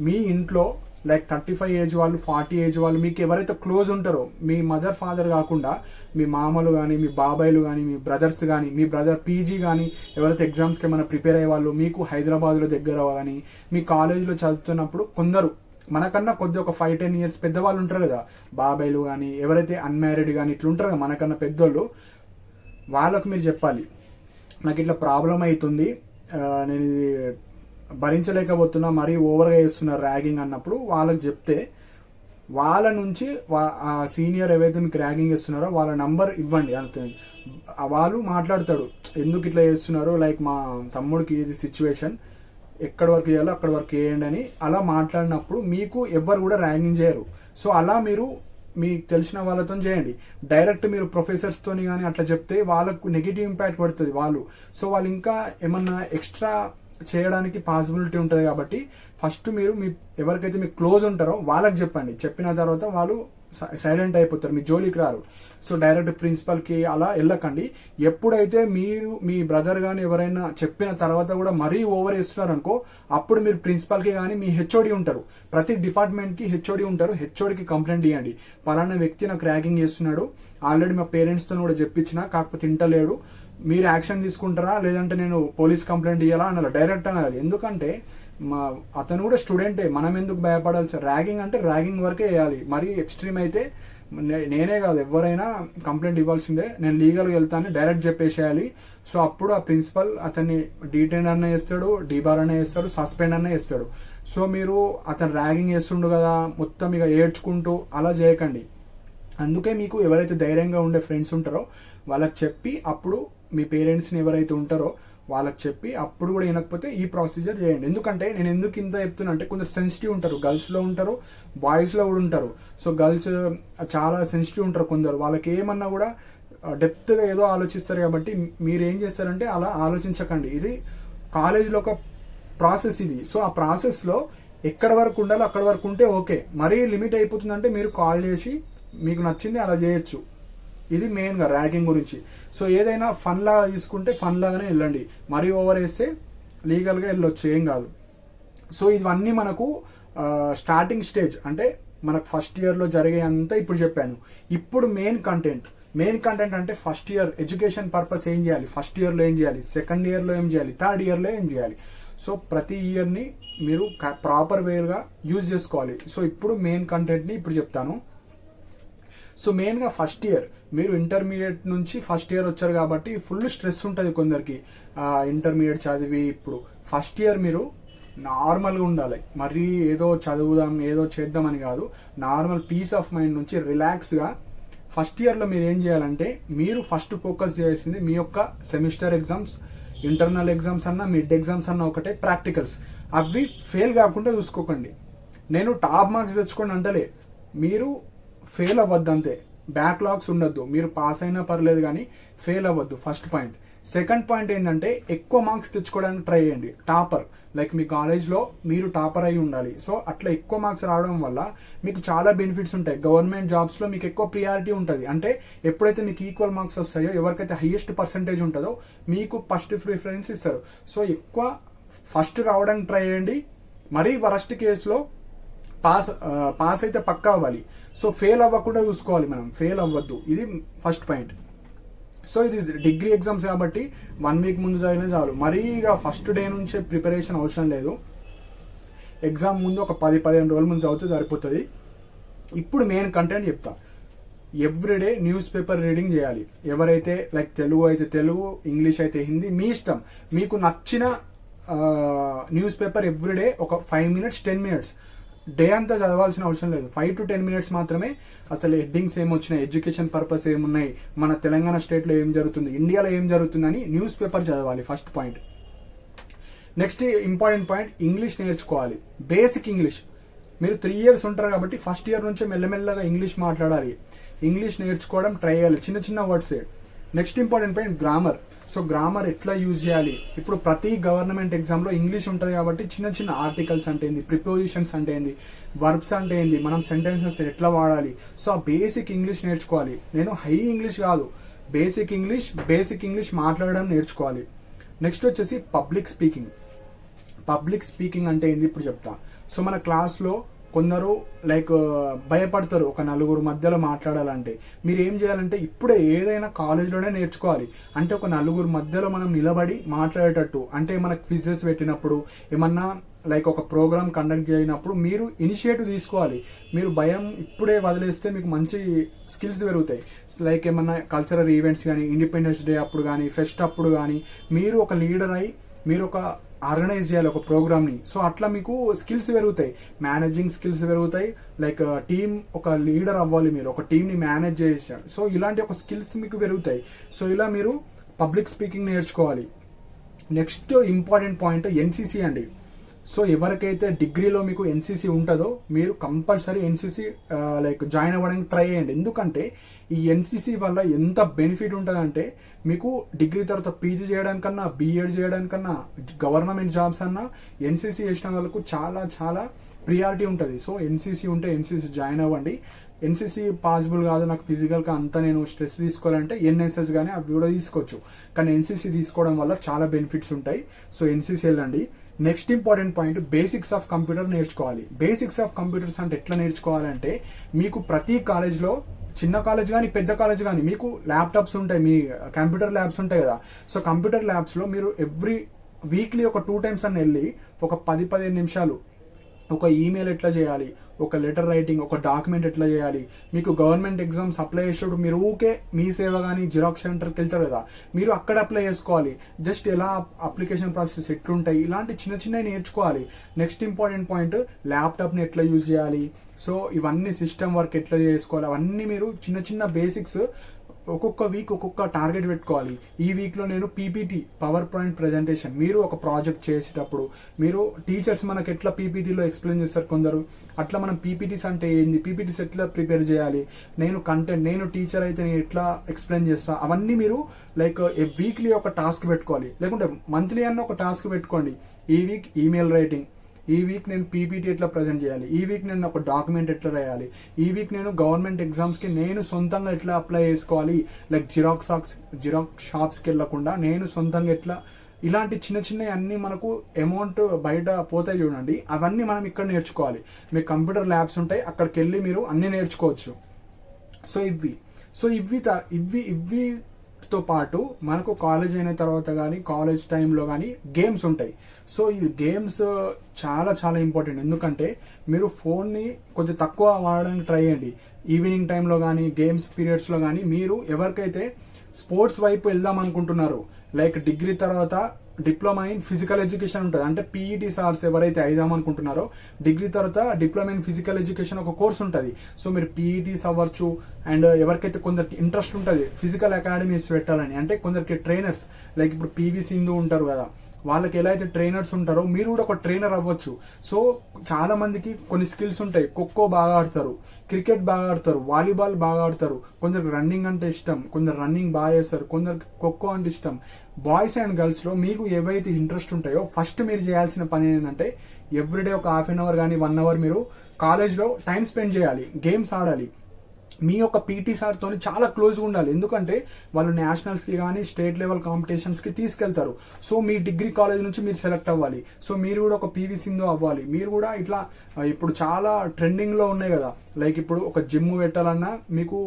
మీ ఇంట్లో లైక్ 35 ఏజ్ వాళ్ళు 40 ఏజ్ వాళ్ళు మీకు ఎవరైతే క్లోజ్ ఉంటారో, మీ మదర్ ఫాదర్ కాకుండా మీ మామలు కానీ మీ బాబాయ్లు కానీ మీ బ్రదర్స్ కానీ మీ బ్రదర్ పీజీ కానీ ఎవరైతే ఎగ్జామ్స్కి ఏమైనా ప్రిపేర్ అయ్యే వాళ్ళు మీకు హైదరాబాద్లో దగ్గర కానీ మీ కాలేజీలో చదువుతున్నప్పుడు కొందరు మనకన్నా కొద్దిగా ఒక 5-10 ఇయర్స్ పెద్దవాళ్ళు ఉంటారు కదా, బాబాయ్లు కానీ ఎవరైతే అన్మ్యారీడ్ కానీ ఇట్లా ఉంటారు కదా మనకన్నా పెద్దోళ్ళు, వాళ్ళకు మీరు చెప్పాలి నాకు ఇట్లా ప్రాబ్లం అవుతుంది, నేను ఇది భరించలేకపోతున్నా, మరీ ఓవర్గా చేస్తున్నారు ర్యాగింగ్ అన్నప్పుడు వాళ్ళకి చెప్తే వాళ్ళ నుంచి ఆ సీనియర్ ఏవైతే మీకు ర్యాగింగ్ చేస్తున్నారో వాళ్ళ నంబర్ ఇవ్వండి. అంతే వాళ్ళు మాట్లాడతాడు ఎందుకు ఇట్లా చేస్తున్నారు, లైక్ మా తమ్ముడికి ఇది సిచ్యువేషన్, ఎక్కడి వరకు చేయాలో అక్కడి వరకు చేయండి అని అలా మాట్లాడినప్పుడు మీకు ఎవ్వరు కూడా ర్యాగింగ్ చేయరు. సో అలా మీరు మీకు తెలిసిన వాళ్ళతో చేయండి. డైరెక్ట్ మీరు ప్రొఫెసర్స్తోని కానీ అట్లా చెప్తే వాళ్ళకు నెగిటివ్ ఇంపాక్ట్ పడుతుంది సో వాళ్ళు ఇంకా ఏమన్నా ఎక్స్ట్రా చేయడానికి పాసిబిలిటీ ఉంటుంది. కాబట్టి ఫస్ట్ మీరు మీ ఎవరికైతే మీకు క్లోజ్ ఉంటారో వాళ్ళకి చెప్పండి, చెప్పిన తర్వాత వాళ్ళు సైలెంట్ అయిపోతారు, మీ జోలికి రారు. సో డైరెక్ట్ ప్రిన్సిపల్కి అలా వెళ్ళకండి. ఎప్పుడైతే మీరు మీ బ్రదర్ కానీ ఎవరైనా చెప్పిన తర్వాత కూడా మరీ ఓవర్ చేస్తున్నారు అనుకో, అప్పుడు మీరు ప్రిన్సిపల్కి కానీ మీ హెచ్ఓడి ఉంటారు, ప్రతి డిపార్ట్మెంట్కి హెచ్ఓడి ఉంటారు, హెచ్ఓడికి కంప్లైంట్ ఇవ్వండి, పలానా వ్యక్తి నాకు ర్యాగింగ్ చేస్తున్నాడు, ఆల్రెడీ మా పేరెంట్స్తో కూడా చెప్పించిన కాకపోతే ఇంటలేడు, మీరు యాక్షన్ తీసుకుంటారా లేదంటే నేను పోలీస్ కంప్లైంట్ ఇవ్వాలా అనాలి, డైరెక్ట్ అనాలి. ఎందుకంటే అతను కూడా స్టూడెంటే, మనం ఎందుకు భయపడాల్సి, ర్యాగింగ్ అంటే ర్యాగింగ్ వరకే వేయాలి, మరీ ఎక్స్ట్రీమ్ అయితే నేనే కాదు ఎవరైనా కంప్లైంట్ ఇవ్వాల్సిందే, నేను లీగల్గా వెళ్తాను డైరెక్ట్ చెప్పేసేయాలి. సో అప్పుడు ఆ ప్రిన్సిపల్ అతన్ని డీటైన్ అన్న చేస్తాడు, డీబార్ అన్న చేస్తాడు, సస్పెండ్ అన్న చేస్తాడు. సో మీరు అతను ర్యాగింగ్ చేస్తుండు కదా మొత్తం ఇక ఏడ్చుకుంటూ అలా చేయకండి. అందుకే మీకు ఎవరైతే ధైర్యంగా ఉండే ఫ్రెండ్స్ ఉంటారో వాళ్ళకి చెప్పి, అప్పుడు మీ పేరెంట్స్ని ఎవరైతే ఉంటారో వాళ్ళకి చెప్పి, అప్పుడు కూడా వినకపోతే ఈ ప్రొసీజర్ చేయండి. ఎందుకంటే నేను ఎందుకు ఇంత చెప్తున్నా అంటే కొంచెం సెన్సిటివ్ ఉంటారు, గర్ల్స్లో ఉంటారు బాయ్స్లో కూడా ఉంటారు. సో గర్ల్స్ చాలా సెన్సిటివ్ ఉంటారు కొందరు, వాళ్ళకి ఏమన్నా కూడా డెప్త్గా ఏదో ఆలోచిస్తారు. కాబట్టి మీరు ఏం చేస్తారంటే అలా ఆలోచించకండి, ఇది కాలేజీలో ఒక ప్రాసెస్ ఇది. సో ఆ ప్రాసెస్లో ఎక్కడ వరకు ఉండాలో అక్కడ వరకు ఉంటే ఓకే, మరీ లిమిట్ అయిపోతుందంటే మీరు కాల్ చేసి మీకు నచ్చింది అలా చేయొచ్చు. ఇది మెయిన్గా ర్యాగింగ్ గురించి. సో ఏదైనా ఫన్ లాగా తీసుకుంటే ఫన్ లాగానే వెళ్ళండి, మరీ ఓవర్ వేస్తే లీగల్గా వెళ్ళొచ్చు, ఏం కాదు. సో ఇవన్నీ మనకు స్టార్టింగ్ స్టేజ్, అంటే మనకు ఫస్ట్ ఇయర్లో జరిగే అంతా ఇప్పుడు చెప్పాను. ఇప్పుడు మెయిన్ కంటెంట్ అంటే ఫస్ట్ ఇయర్ ఎడ్యుకేషన్ పర్పస్ ఏం చేయాలి, ఫస్ట్ ఇయర్లో ఏం చేయాలి, సెకండ్ ఇయర్లో ఏం చేయాలి, థర్డ్ ఇయర్లో ఏం చేయాలి. సో ప్రతి ఇయర్ని మీరు ప్రాపర్ వేగా యూజ్ చేసుకోవాలి. సో ఇప్పుడు మెయిన్ కంటెంట్ని ఇప్పుడు చెప్తాను. సో మెయిన్గా ఫస్ట్ ఇయర్ మీరు ఇంటర్మీడియట్ నుంచి ఫస్ట్ ఇయర్ వచ్చారు కాబట్టి ఫుల్ స్ట్రెస్ ఉంటుంది కొందరికి, ఇంటర్మీడియట్ చదివి ఇప్పుడు ఫస్ట్ ఇయర్ మీరు నార్మల్గా ఉండాలి, మరీ ఏదో చదువుదాం ఏదో చేద్దామని కాదు, నార్మల్ పీస్ ఆఫ్ మైండ్ నుంచి రిలాక్స్గా ఫస్ట్ ఇయర్లో మీరు ఏం చేయాలంటే, మీరు ఫస్ట్ ఫోకస్ చేయాల్సింది మీ యొక్క సెమిస్టర్ ఎగ్జామ్స్, ఇంటర్నల్ ఎగ్జామ్స్ అన్నా మిడ్ ఎగ్జామ్స్ అన్నా ఒకటే, ప్రాక్టికల్స్ అవి ఫెయిల్ కాకుండా చూసుకోకండి. నేను టాప్ మార్క్స్ తెచ్చుకోండి అంటలే, మీరు ఫెయిల్ అవ్వద్దు అంతే, బ్యాక్లాగ్స్ ఉండొద్దు, మీరు పాస్ అయినా పర్లేదు కానీ ఫెయిల్ అవ్వద్దు, ఫస్ట్ పాయింట్. సెకండ్ పాయింట్ ఏంటంటే ఎక్కువ మార్క్స్ తెచ్చుకోవడానికి ట్రై చేయండి, టాపర్ లైక్ మీ కాలేజ్లో మీరు టాపర్ అయి ఉండాలి. సో అట్లా ఎక్కువ మార్క్స్ రావడం వల్ల మీకు చాలా బెనిఫిట్స్ ఉంటాయి. గవర్నమెంట్ జాబ్స్లో మీకు ఎక్కువ ప్రియారిటీ ఉంటుంది, అంటే ఎప్పుడైతే మీకు ఈక్వల్ మార్క్స్ వస్తాయో ఎవరికైతే హైయెస్ట్ పర్సంటేజ్ ఉంటుందో మీకు ఫస్ట్ ప్రిఫరెన్స్ ఇస్తారు. సో ఎక్కువ ఫస్ట్ రావడానికి ట్రై చేయండి, మరీ వరస్ట్ కేసులో పాస్ అయితే పక్కా అవ్వాలి. సో ఫెయిల్ అవ్వకుండా చూసుకోవాలి, మనం ఫెయిల్ అవ్వద్దు, ఇది ఫస్ట్ పాయింట్. సో ఇది డిగ్రీ ఎగ్జామ్స్ కాబట్టి 1 వీక్ ముందు చదివినా చాలు, మరీ ఇక ఫస్ట్ డే నుంచే ప్రిపరేషన్ అవసరం లేదు. ఎగ్జామ్ ముందు ఒక 10-15 రోజుల ముందు చదివితే సరిపోతుంది. ఇప్పుడు మెయిన్ కంటెంట్ చెప్తా. ఎవ్రీడే న్యూస్ పేపర్ రీడింగ్ చేయాలి. ఎవరైతే లైక్ తెలుగు అయితే తెలుగు, ఇంగ్లీష్ అయితే హిందీ, మీ ఇష్టం. మీకు నచ్చిన న్యూస్ పేపర్ ఎవ్రీడే ఒక 5 minutes 10 minutes, డే అంతా చదవాల్సిన అవసరం లేదు, 5 to 10 minutes మాత్రమే. అసలు హెడ్డింగ్స్ ఏమొచ్చినాయి, ఎడ్యుకేషన్ పర్పస్ ఏమున్నాయి, మన తెలంగాణ స్టేట్లో ఏం జరుగుతుంది, ఇండియాలో ఏం జరుగుతుందని న్యూస్ పేపర్ చదవాలి, first point. Next important point, English నేర్చుకోవాలి, బేసిక్ ఇంగ్లీష్. మీరు 3 years ఉంటారు కాబట్టి ఫస్ట్ ఇయర్ నుంచే మెల్లమెల్లగా ఇంగ్లీష్ మాట్లాడాలి, ఇంగ్లీష్ నేర్చుకోవడం ట్రై చేయాలి, చిన్న చిన్న వర్డ్సే. Next important point grammar. So grammar ఎట్లా యూజ్ చేయాలి, ఇప్పుడు ప్రతి గవర్నమెంట్ ఎగ్జామ్లో ఇంగ్లీష్ ఉంటుంది కాబట్టి చిన్న చిన్న ఆర్టికల్స్ అంటే ఏంది, ప్రిపోజిషన్స్ అంటే ఏంది, వర్బ్స్ అంటే ఏంది, మనం సెంటెన్సెస్ ఎట్లా వాడాలి, సో ఆ బేసిక్ ఇంగ్లీష్ నేర్చుకోవాలి. నేను హై ఇంగ్లీష్ కాదు, బేసిక్ ఇంగ్లీష్ మాట్లాడడం నేర్చుకోవాలి. నెక్స్ట్ వచ్చేసి పబ్లిక్ స్పీకింగ్ అంటే ఏంది ఇప్పుడు చెప్తా. సో మన క్లాస్లో కొందరు భయపడతారు ఒక నలుగురు మధ్యలో మాట్లాడాలంటే. మీరు ఏం చేయాలంటే ఇప్పుడే ఏదైనా కాలేజ్లోనే నేర్చుకోవాలి. అంటే ఒక నలుగురు మధ్యలో మనం నిలబడి మాట్లాడేటట్టు, అంటే మనకు క్విజెస్ పెట్టినప్పుడు, ఏమన్నా ఒక ప్రోగ్రామ్ కండక్ట్ చేయనప్పుడు మీరు ఇనిషియేటివ్ తీసుకోవాలి. మీరు భయం ఇప్పుడే వదిలేస్తే మీకు మంచి స్కిల్స్ పెరుగుతాయి. ఏమన్నా కల్చరల్ ఈవెంట్స్ కానీ, ఇండిపెండెన్స్ డే అప్పుడు కానీ, ఫెస్ట్ అప్పుడు కానీ మీరు ఒక లీడర్ అయి మీరు ఒక ఆర్గనైజ్ చేయాలి ఒక ప్రోగ్రామ్ని. సో అట్లా మీకు స్కిల్స్ పెరుగుతాయి, మేనేజింగ్ స్కిల్స్ పెరుగుతాయి, టీమ్ ఒక లీడర్ అవ్వాలి, మీరు ఒక టీమ్ని మేనేజ్ చేయాలి. సో ఇలాంటి ఒక స్కిల్స్ మీకు పెరుగుతాయి. సో ఇలా మీరు పబ్లిక్ స్పీకింగ్ నేర్చుకోవాలి. నెక్స్ట్ ఇంపార్టెంట్ పాయింట్ ఎన్సీసీ అండి. సో ఎవరికైతే డిగ్రీలో మీకు ఎన్సీసీ ఉంటుందో మీరు కంపల్సరీ ఎన్సీసీ జాయిన్ అవ్వడానికి ట్రై చేయండి. ఎందుకంటే ఈ ఎన్సీసీ వల్ల ఎంత బెనిఫిట్ ఉంటుందంటే మీకు డిగ్రీ తర్వాత పీజీ చేయడానికన్నా, బీఎడ్ చేయడానికన్నా, గవర్నమెంట్ జాబ్స్ అన్నా ఎన్సీసీ చేసిన వాళ్ళకు చాలా చాలా ప్రియారిటీ ఉంటుంది. సో ఎన్సీసీ ఉంటే ఎన్సీసీ జాయిన్ అవ్వండి. ఎన్సీసీ పాసిబుల్ కాదు నాకు ఫిజికల్గా అంతా నేను స్ట్రెస్ తీసుకోవాలంటే ఎన్ఎస్ఎస్ కానీ అవి కూడా తీసుకోవచ్చు, కానీ ఎన్సీసీ తీసుకోవడం వల్ల చాలా బెనిఫిట్స్ ఉంటాయి. సో ఎన్సీసీ వెళ్ళండి. Next important point basics of computer నేర్చుకోవాలి. బేసిక్స్ ఆఫ్ కంప్యూటర్స్ అంటే ఎట్లా నేర్చుకోవాలంటే మీకు ప్రతి కాలేజ్లో, చిన్న కాలేజ్ కానీ పెద్ద కాలేజ్ కానీ మీకు ల్యాప్టాప్స్ ఉంటాయి, మీ కంప్యూటర్ ల్యాబ్స్ ఉంటాయి కదా. సో కంప్యూటర్ ల్యాబ్స్లో మీరు ఎవ్రీ వీక్లీ ఒక 2 times అని వెళ్ళి ఒక 10-15 నిమిషాలు ఒక ఈమెయిల్ ఎట్లా చేయాలి, ఒక లెటర్ రైటింగ్, ఒక డాక్యుమెంట్ ఎట్లా చేయాలి, మీకు గవర్నమెంట్ ఎగ్జామ్స్ అప్లై చేసేటప్పుడు మీరు ఊకే మీ సేవ కానీ జిరాక్స్ సెంటర్కి వెళ్తారు కదా, మీరు అక్కడ అప్లై చేసుకోవాలి. జస్ట్ ఎలా అప్లికేషన్ ప్రాసెస్ ఎట్లుంటాయి, ఇలాంటి చిన్న చిన్నవి నేర్చుకోవాలి. నెక్స్ట్ ఇంపార్టెంట్ పాయింట్ ల్యాప్టాప్ని ఎట్లా యూజ్ చేయాలి, సో ఇవన్నీ సిస్టమ్ వర్క్ ఎట్లా చేసుకోవాలి, అవన్నీ మీరు చిన్న చిన్న బేసిక్స్ ఒక్కొక్క వీక్ ఒక్కొక్క టార్గెట్ పెట్టుకోవాలి. ఈ వీక్లో నేను పీపీటీ, పవర్ పాయింట్ ప్రజెంటేషన్, మీరు ఒక ప్రాజెక్ట్ చేసేటప్పుడు మీరు టీచర్స్ మనకు ఎట్లా పీపీటీలో ఎక్స్ప్లెయిన్ చేస్తారు కొందరు, అట్లా మనం పీపీటీస్ అంటే ఏంది, పీపీటీస్ ఎట్లా ప్రిపేర్ చేయాలి, నేను టీచర్ అయితే నేను ఎట్లా ఎక్స్ప్లెయిన్ చేస్తా, అవన్నీ మీరు వీక్లీ ఒక టాస్క్ పెట్టుకోవాలి. లేకుంటే మంత్లీ అన్న ఒక టాస్క్ పెట్టుకోండి. ఈ వీక్ ఈమెయిల్ రైటింగ్, ఈ వీక్ నేను పీపీటీ ఎట్లా ప్రజెంట్ చేయాలి, ఈ వీక్ నేను ఒక డాక్యుమెంట్ ఎట్లా రాయాలి, ఈ వీక్ నేను గవర్నమెంట్ ఎగ్జామ్స్కి నేను సొంతంగా ఎట్లా అప్లై చేసుకోవాలి, జిరాక్స్ షాప్స్కి వెళ్ళకుండా నేను సొంతంగా ఎట్లా, ఇలాంటి చిన్న చిన్న అన్నీ మనకు అమౌంట్ బయట పోతాయి చూడండి, అవన్నీ మనం ఇక్కడ నేర్చుకోవాలి. మీకు కంప్యూటర్ ల్యాబ్స్ ఉంటాయి, అక్కడికి వెళ్ళి మీరు అన్నీ నేర్చుకోవచ్చు. సో ఇవితో పాటు మనకు కాలేజ్ అయిన తర్వాత కానీ కాలేజ్ టైంలో కానీ గేమ్స్ ఉంటాయి. సో ఈ గేమ్స్ చాలా చాలా ఇంపార్టెంట్. ఎందుకంటే మీరు ఫోన్ని కొంచెం తక్కువ వాడడానికి ట్రై చేయండి. ఈవినింగ్ టైంలో కానీ గేమ్స్ పీరియడ్స్లో కానీ మీరు ఎవరికైతే స్పోర్ట్స్ వైపు వెళ్దాం అనుకుంటున్నారో, డిగ్రీ తర్వాత డిప్లొమా ఇన్ ఫిజికల్ ఎడ్యుకేషన్ ఉంటుంది, అంటే పీఈటీ సార్స్ ఎవరైతే అయిదాం అనుకుంటున్నారో డిగ్రీ తర్వాత డిప్లొమా ఇన్ ఫిజికల్ ఎడ్యుకేషన్ ఒక కోర్స్ ఉంటుంది. సో మీరు పీఈటీస్ అవ్వచ్చు. అండ్ ఎవరికైతే కొందరికి ఇంట్రెస్ట్ ఉంటుంది ఫిజికల్ అకాడమీస్ పెట్టాలని, అంటే కొందరికి ట్రైనర్స్ ఇప్పుడు పీవీ సింధు ఉంటారు కదా, వాళ్ళకి ఎలా అయితే ట్రైనర్స్ ఉంటారో మీరు కూడా ఒక ట్రైనర్ అవ్వచ్చు. సో చాలా మందికి కొన్ని స్కిల్స్ ఉంటాయి. ఖోఖో బాగా ఆడతారు, క్రికెట్ బాగా ఆడతారు, వాలీబాల్ బాగా ఆడతారు, కొందరికి రన్నింగ్ అంటే ఇష్టం, కొందరు రన్నింగ్ బాగా చేస్తారు, కొందరికి ఖోఖో అంటే ఇష్టం. బాయ్స్ అండ్ గర్ల్స్లో మీకు ఏవైతే ఇంట్రెస్ట్ ఉంటాయో ఫస్ట్ మీరు చేయాల్సిన పని ఏంటంటే ఎవ్రీడే ఒక 1/2 hour కానీ 1 hour మీరు కాలేజ్లో టైం స్పెండ్ చేయాలి, గేమ్స్ ఆడాలి. మీ యొక్క పీటీ సార్తో చాలా క్లోజ్గా ఉండాలి. ఎందుకంటే వాళ్ళు నేషనల్స్కి కానీ స్టేట్ లెవెల్ కాంపిటీషన్స్కి తీసుకెళ్తారు. సో మీ డిగ్రీ కాలేజ్ నుంచి మీరు సెలెక్ట్ అవ్వాలి. సో మీరు కూడా ఒక పీవీ సింధు అవ్వాలి. మీరు కూడా ఇట్లా ఇప్పుడు చాలా ట్రెండింగ్లో ఉన్నాయి కదా, ఇప్పుడు ఒక జిమ్ పెట్టాలన్నా మీకు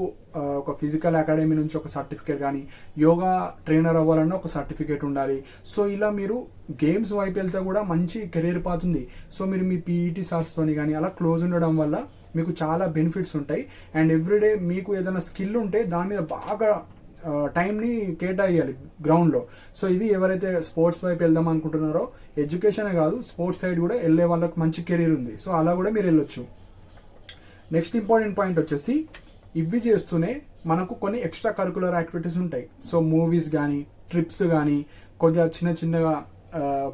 ఒక ఫిజికల్ అకాడమీ నుంచి ఒక సర్టిఫికేట్ కానీ, యోగా ట్రైనర్ అవ్వాలన్నా ఒక సర్టిఫికేట్ ఉండాలి. సో ఇలా మీరు గేమ్స్ వైపు వెళ్తే కూడా మంచి కెరీర్ పాత్ ఉంది. సో మీరు మీ పీఈటీ సార్స్తోని కానీ అలా క్లోజ్ ఉండడం వల్ల మీకు చాలా బెనిఫిట్స్ ఉంటాయి. అండ్ ఎవ్రీడే మీకు ఏదైనా స్కిల్ ఉంటే దాని మీద బాగా టైంని కేటాయించాలి గ్రౌండ్లో. సో ఇది ఎవరైతే స్పోర్ట్స్ వైపు వెళ్దాం అనుకుంటున్నారో, ఎడ్యుకేషనే కాదు స్పోర్ట్స్ సైడ్ కూడా వెళ్ళే వాళ్ళకి మంచి కెరీర్ ఉంది. సో అలా కూడా మీరు వెళ్ళొచ్చు. నెక్స్ట్ ఇంపార్టెంట్ పాయింట్ వచ్చేసి ఇవి చేస్తూనే మనకు కొన్ని ఎక్స్ట్రా కరికులర్ యాక్టివిటీస్ ఉంటాయి. సో మూవీస్ కానీ, ట్రిప్స్ కానీ, కొంచెం చిన్నగా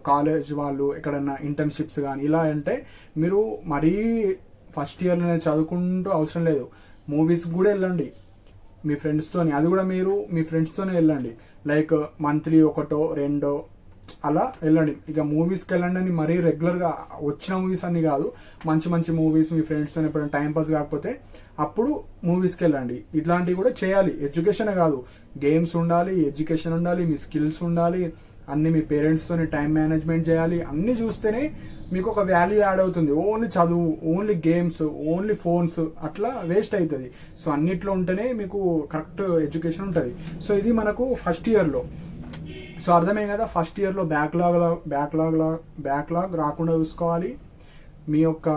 కాలేజ్ వాళ్ళు ఎక్కడన్నా ఇంటర్న్షిప్స్ కానీ ఇలా అంటే మీరు మరీ ఫస్ట్ ఇయర్లో చదువుకుంటూ అవసరం లేదు, మూవీస్ కూడా వెళ్ళండి మీ ఫ్రెండ్స్తోని. అది కూడా మీరు మీ ఫ్రెండ్స్తోనే వెళ్ళండి, లైక్ మంత్లీ ఒకటో రెండో అలా వెళ్ళండి. ఇక మూవీస్కి వెళ్ళండి అని మరీ రెగ్యులర్గా వచ్చిన మూవీస్ అన్ని కాదు, మంచి మంచి మూవీస్ మీ ఫ్రెండ్స్తో ఎప్పుడైనా టైంపాస్ కాకపోతే అప్పుడు మూవీస్కి వెళ్ళండి. ఇట్లాంటివి కూడా చేయాలి. ఎడ్యుకేషన్ కాదు, గేమ్స్ ఉండాలి, ఎడ్యుకేషన్ ఉండాలి, మీ స్కిల్స్ ఉండాలి, అన్ని మీ పేరెంట్స్తోని టైం మేనేజ్మెంట్ చేయాలి. అన్నీ చూస్తేనే మీకు ఒక వాల్యూ యాడ్ అవుతుంది. ఓన్లీ చదువు, ఓన్లీ గేమ్స్, ఓన్లీ ఫోన్స్ అట్లా వేస్ట్ అవుతుంది. సో అన్నిట్లో ఉంటేనే మీకు కరెక్ట్ ఎడ్యుకేషన్ ఉంటుంది. సో ఇది మనకు ఫస్ట్ ఇయర్లో. సో అర్థమే కదా, ఫస్ట్ ఇయర్లో బ్యాక్లాగ్ రాకుండా చూసుకోవాలి. మీ యొక్క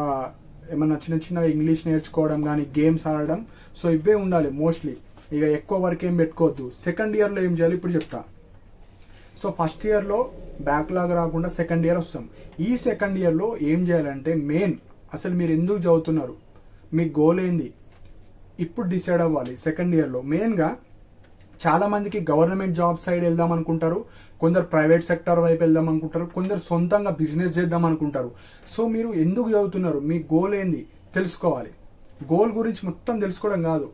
ఏమన్నా చిన్న చిన్న ఇంగ్లీష్ నేర్చుకోవడం కానీ గేమ్స్ ఆడడం, సో ఇవే ఉండాలి మోస్ట్లీ. ఇక ఎక్కువ వర్క్ ఏం పెట్టుకోవద్దు. సెకండ్ ఇయర్లో ఏం చేయాలి ఇప్పుడు చెప్తా. సో ఫస్ట్ ఇయర్లో బ్యాక్లాగ్ రాకుండా సెకండ్ ఇయర్ వస్తాం. ఈ సెకండ్ ఇయర్లో ఏం చేయాలంటే మెయిన్ అసలు మీరు ఎందుకు చదువుతున్నారు, మీ గోల్ ఏంది ఇప్పుడు డిసైడ్ అవ్వాలి. సెకండ్ ఇయర్లో మెయిన్గా చాలా మందికి గవర్నమెంట్ జాబ్ సైడ్ వెళ్దాం అనుకుంటారు, కొందరు ప్రైవేట్ సెక్టర్ వైపు వెళ్దాం అనుకుంటారు, కొందరు సొంతంగా బిజినెస్ చేద్దాం అనుకుంటారు. సో మీరు ఎందుకు చదువుతున్నారు, మీ గోల్ ఏంది తెలుసుకోవాలి. గోల్ గురించి మొత్తం తెలుసుకోవడం కాదు,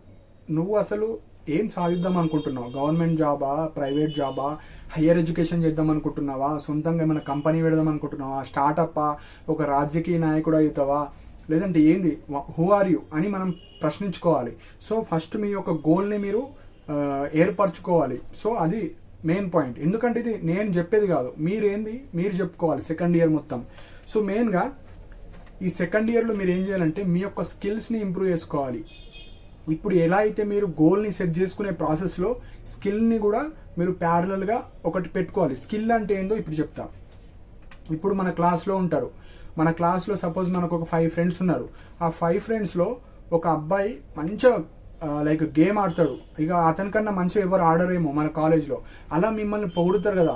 నువ్వు అసలు ఏం సాధిద్దాం అనుకుంటున్నావు, గవర్నమెంట్ జాబా, ప్రైవేట్ జాబా, హయ్యర్ ఎడ్యుకేషన్ చేద్దాం అనుకుంటున్నావా, సొంతంగా ఏమైనా కంపెనీ పెడదాం అనుకుంటున్నావా, స్టార్టప్పా, ఒక రాజకీయ నాయకుడు అవుతావా, లేదంటే ఏంది, హూ ఆర్ యూ అని మనం ప్రశ్నించుకోవాలి. సో ఫస్ట్ మీ యొక్క గోల్ని మీరు ఏర్పరచుకోవాలి. సో అది మెయిన్ పాయింట్. ఎందుకంటే ఇది నేను చెప్పేది కాదు, మీరేంది మీరు చెప్పుకోవాలి సెకండ్ ఇయర్ మొత్తం. సో మెయిన్గా ఈ సెకండ్ ఇయర్లో మీరు ఏం చేయాలంటే మీ యొక్క స్కిల్స్ని ఇంప్రూవ్ చేసుకోవాలి. ఇప్పుడు ఎలా అయితే మీరు గోల్ని సెట్ చేసుకునే ప్రాసెస్లో స్కిల్ని కూడా మీరు ప్యారలల్గా ఒకటి పెట్టుకోవాలి. స్కిల్ అంటే ఏందో ఇప్పుడు చెప్తా. ఇప్పుడు మన క్లాస్లో ఉంటారు, మన క్లాస్లో సపోజ్ మనకు ఒక 5 ఫ్రెండ్స్ ఉన్నారు. ఆ 5 ఫ్రెండ్స్లో ఒక అబ్బాయి మంచిగా లైక్ గేమ్ ఆడతాడు, ఇక అతనికన్నా మంచిగా ఎవరు ఆడరేమో మన కాలేజ్లో. అలా మిమ్మల్ని పొగుడుతారు కదా,